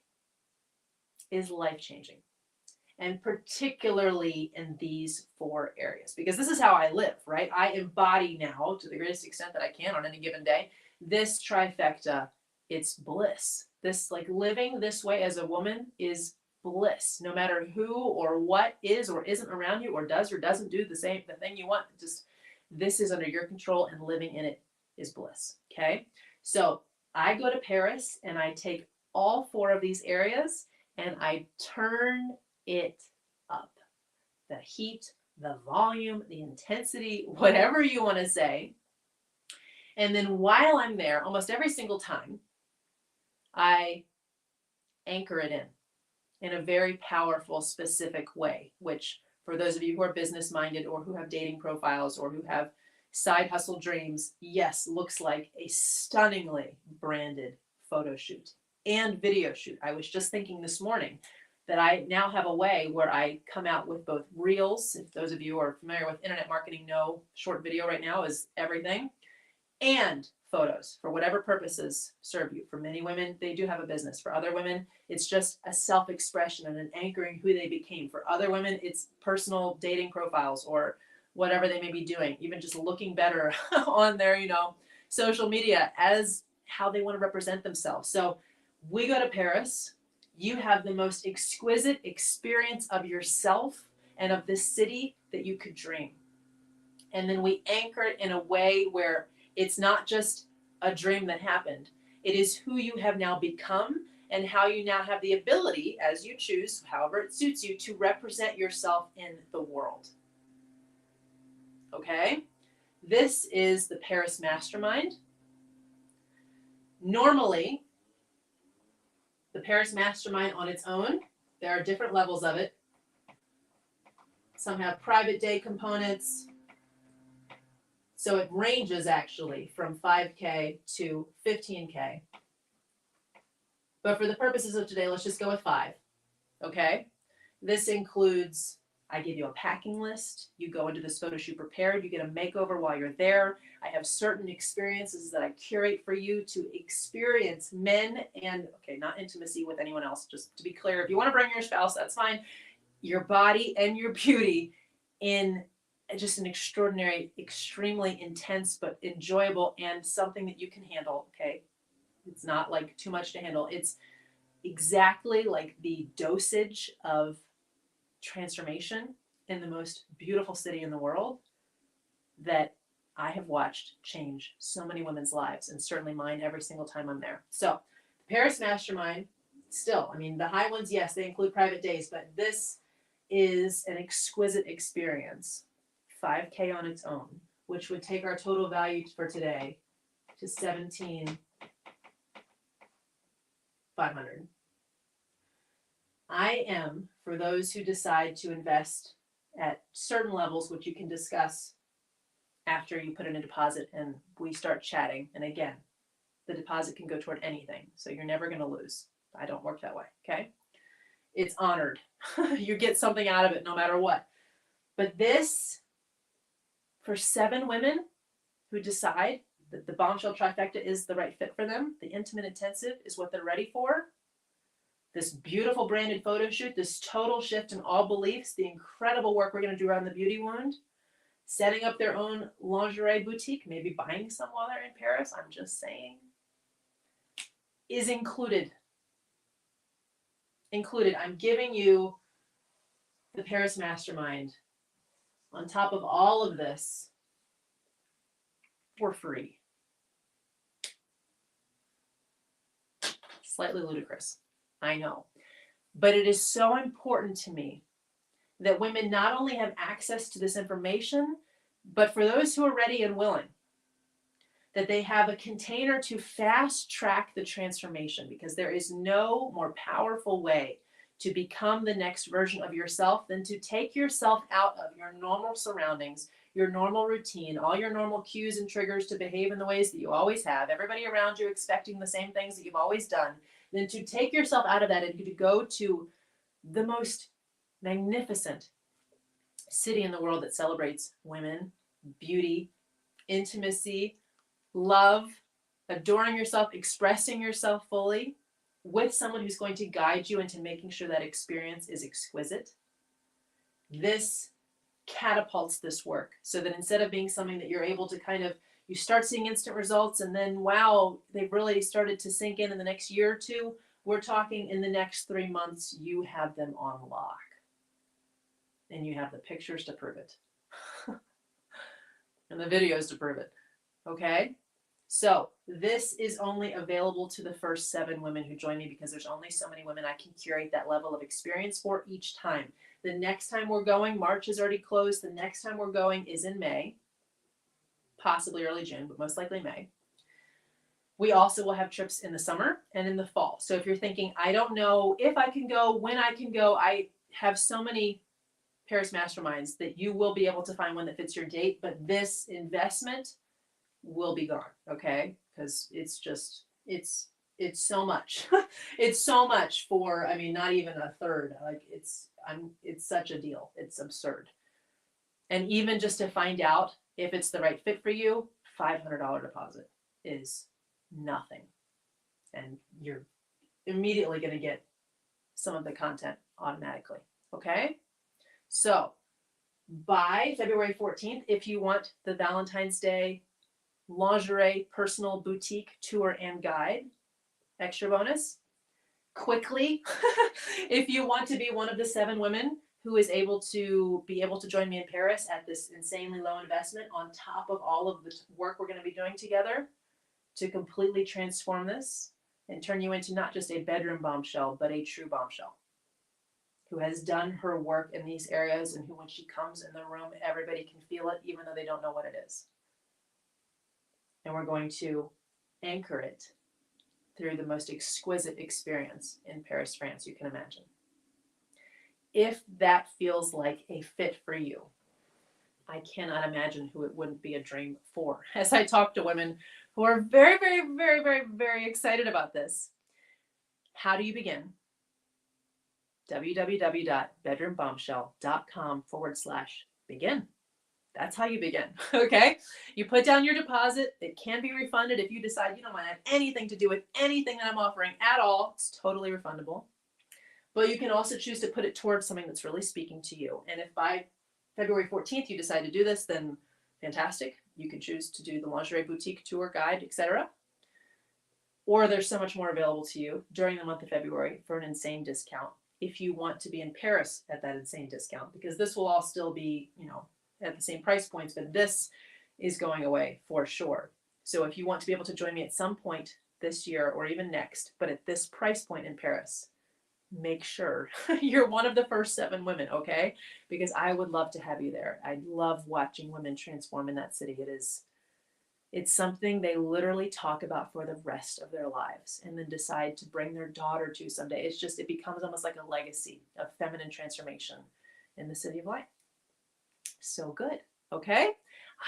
Is life-changing. And particularly in these 4 areas, because this is how I live, right? I embody now, to the greatest extent that I can on any given day, this trifecta. It's bliss. This, like, living this way as a woman is bliss, no matter who or what is or isn't around you or does or doesn't do the thing you want. Just, this is under your control, and living in it is bliss. Okay. So I go to Paris and I take all 4 of these areas and I turn it up. The heat, the volume, the intensity, whatever you want to say. And then while I'm there, almost every single time, I anchor it in a very powerful, specific way, which, for those of you who are business-minded or who have dating profiles or who have side hustle dreams, yes, looks like a stunningly branded photo shoot and video shoot. I was just thinking this morning that I now have a way where I come out with both reels. If those of you who are familiar with internet marketing know short video right now is everything, and photos for whatever purposes serve you. For many women, they do have a business. For other women, it's just a self-expression and an anchoring who they became. For other women, it's personal dating profiles or whatever they may be doing, even just looking better on their, social media as how they want to represent themselves. So we go to Paris. You have the most exquisite experience of yourself and of this city that you could dream. And then we anchor it in a way where it's not just a dream that happened. It is who you have now become and how you now have the ability, as you choose, however it suits you, to represent yourself in the world. Okay? This is the Paris Mastermind. Normally, the Paris Mastermind on its own, there are different levels of it. Some have private day components. So it ranges actually from 5K to 15K. But for the purposes of today, let's just go with 5. Okay? This includes, I give you a packing list. You go into this photo shoot prepared. You get a makeover while you're there. I have certain experiences that I curate for you to experience men and, okay, not intimacy with anyone else. Just to be clear, if you want to bring your spouse, that's fine. Your body and your beauty in just an extraordinary, extremely intense, but enjoyable and something that you can handle, okay? It's not like too much to handle. It's exactly like the dosage of transformation in the most beautiful city in the world that I have watched change so many women's lives, and certainly mine every single time I'm there. So the Paris Mastermind, still, I mean, the high ones, yes, they include private days, but this is an exquisite experience. 5K on its own, which would take our total value for today to $17,500. I am, for those who decide to invest at certain levels, which you can discuss after you put in a deposit and we start chatting. And again, the deposit can go toward anything, so you're never going to lose. I don't work that way, okay? It's honored. You get something out of it no matter what. But this, for 7 women who decide that the Bombshell Trifecta is the right fit for them, the intimate intensive is what they're ready for, this beautiful branded photo shoot, this total shift in all beliefs, the incredible work we're going to do around the beauty wound, setting up their own lingerie boutique, maybe buying some while they're in Paris, I'm just saying, is included. Included. I'm giving you the Paris Mastermind on top of all of this for free. Slightly ludicrous, I know. But it is so important to me that women not only have access to this information, but for those who are ready and willing, that they have a container to fast track the transformation, because there is no more powerful way to become the next version of yourself than to take yourself out of your normal surroundings, your normal routine, all your normal cues and triggers to behave in the ways that you always have, everybody around you expecting the same things that you've always done, then to take yourself out of that and to go to the most magnificent city in the world that celebrates women, beauty, intimacy, love, adoring yourself, expressing yourself fully, with someone who's going to guide you into making sure that experience is exquisite. This catapults this work so that instead of being something that you're able to kind of, you start seeing instant results and then, wow, they've really started to sink in the next year or two, we're talking in the next 3 months, you have them on lock. And you have the pictures to prove it. And the videos to prove it. Okay? So this is only available to the first 7 women who join me, because there's only so many women I can curate that level of experience for each time. The next time we're going, March is already closed. The next time we're going is in May, possibly early June, but most likely May. We also will have trips in the summer and in the fall. So if you're thinking, I don't know if I can go, when I can go, I have so many Paris Masterminds that you will be able to find one that fits your date, but this investment will be gone, okay? Because it's just, it's so much. It's so much for, I mean, not even a third. Like it's such a deal. It's absurd. And even just to find out if it's the right fit for you, $500 deposit is nothing. And you're immediately going to get some of the content automatically, okay? So by February 14th, if you want the Valentine's Day lingerie personal boutique tour and guide, extra bonus. Quickly, if you want to be one of the 7 women who is able to join me in Paris at this insanely low investment on top of all of the work we're going to be doing together to completely transform this and turn you into not just a bedroom bombshell, but a true bombshell who has done her work in these areas and who, when she comes in the room, everybody can feel it even though they don't know what it is. And we're going to anchor it through the most exquisite experience in Paris, France you can imagine. If that feels like a fit for you, I cannot imagine who it wouldn't be a dream for. As I talk to women who are very, very, very, very, very excited about this. How do you begin? www.bedroombombshell.com/begin. That's how you begin, okay? You put down your deposit. It can be refunded if you decide you don't want to have anything to do with anything that I'm offering at all. It's totally refundable. But you can also choose to put it towards something that's really speaking to you. And if by February 14th you decide to do this, then fantastic. You can choose to do the lingerie boutique tour guide, etc. Or there's so much more available to you during the month of February for an insane discount if you want to be in Paris at that insane discount, because this will all still be, at the same price points, but this is going away for sure. So if you want to be able to join me at some point this year or even next, but at this price point in Paris, make sure you're one of the first 7 women, okay? Because I would love to have you there. I love watching women transform in that city. It's something they literally talk about for the rest of their lives and then decide to bring their daughter to someday. It becomes almost like a legacy of feminine transformation in the city of light. So good, okay?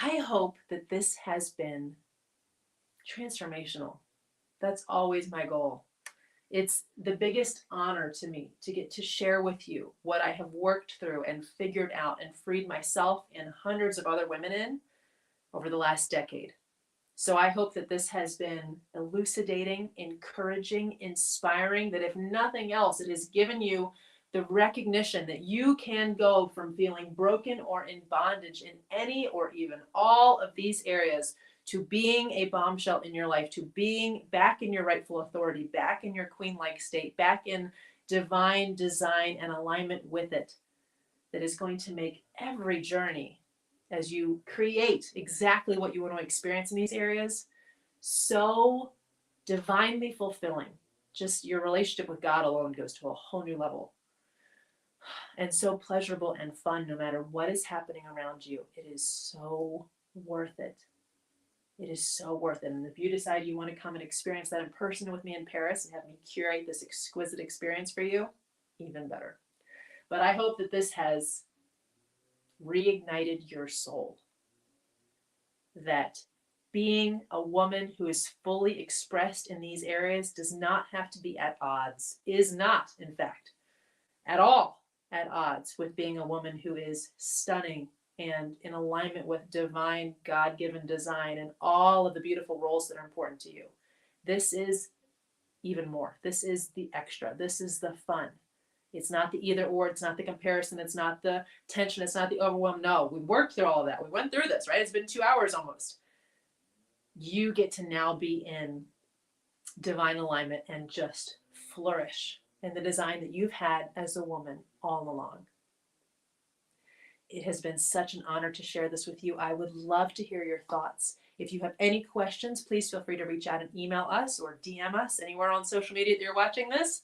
I hope that this has been transformational. That's always my goal. It's the biggest honor to me to get to share with you what I have worked through and figured out and freed myself and hundreds of other women in over the last decade. So I hope that this has been elucidating, encouraging, inspiring, that if nothing else, it has given you The recognition that you can go from feeling broken or in bondage in any or even all of these areas to being a bombshell in your life, to being back in your rightful authority, back in your queen-like state, back in divine design and alignment with it, that is going to make every journey as you create exactly what you want to experience in these areas so divinely fulfilling. Just your relationship with God alone goes to a whole new level. And so pleasurable and fun no matter what is happening around you. It is so worth it. It is so worth it. And if you decide you want to come and experience that in person with me in Paris and have me curate this exquisite experience for you, even better. But I hope that this has reignited your soul. That being a woman who is fully expressed in these areas does not have to be at odds, is not, in fact, at all at odds with being a woman who is stunning and in alignment with divine God-given design and all of the beautiful roles that are important to you. This is even more. This is the extra. This is the fun. It's not the either or. It's not the comparison. It's not the tension. It's not the overwhelm. No, we worked through all of that. We went through this, right? It's been 2 hours almost. You get to now be in divine alignment and just flourish in the design that you've had as a woman all along. It has been such an honor to share this with you. I would love to hear your thoughts. If you have any questions, please feel free to reach out and email us or DM us anywhere on social media that you're watching this.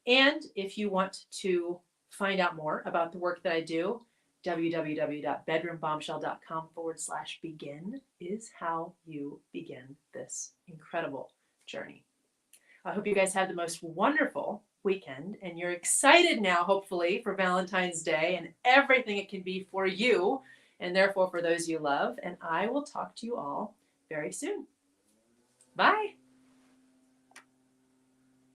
And if you want to find out more about the work that I do, www.bedroombombshell.com/begin is how you begin this incredible journey. I hope you guys have the most wonderful weekend and you're excited now, hopefully, for Valentine's Day and everything it can be for you and therefore for those you love. And I will talk to you all very soon. Bye.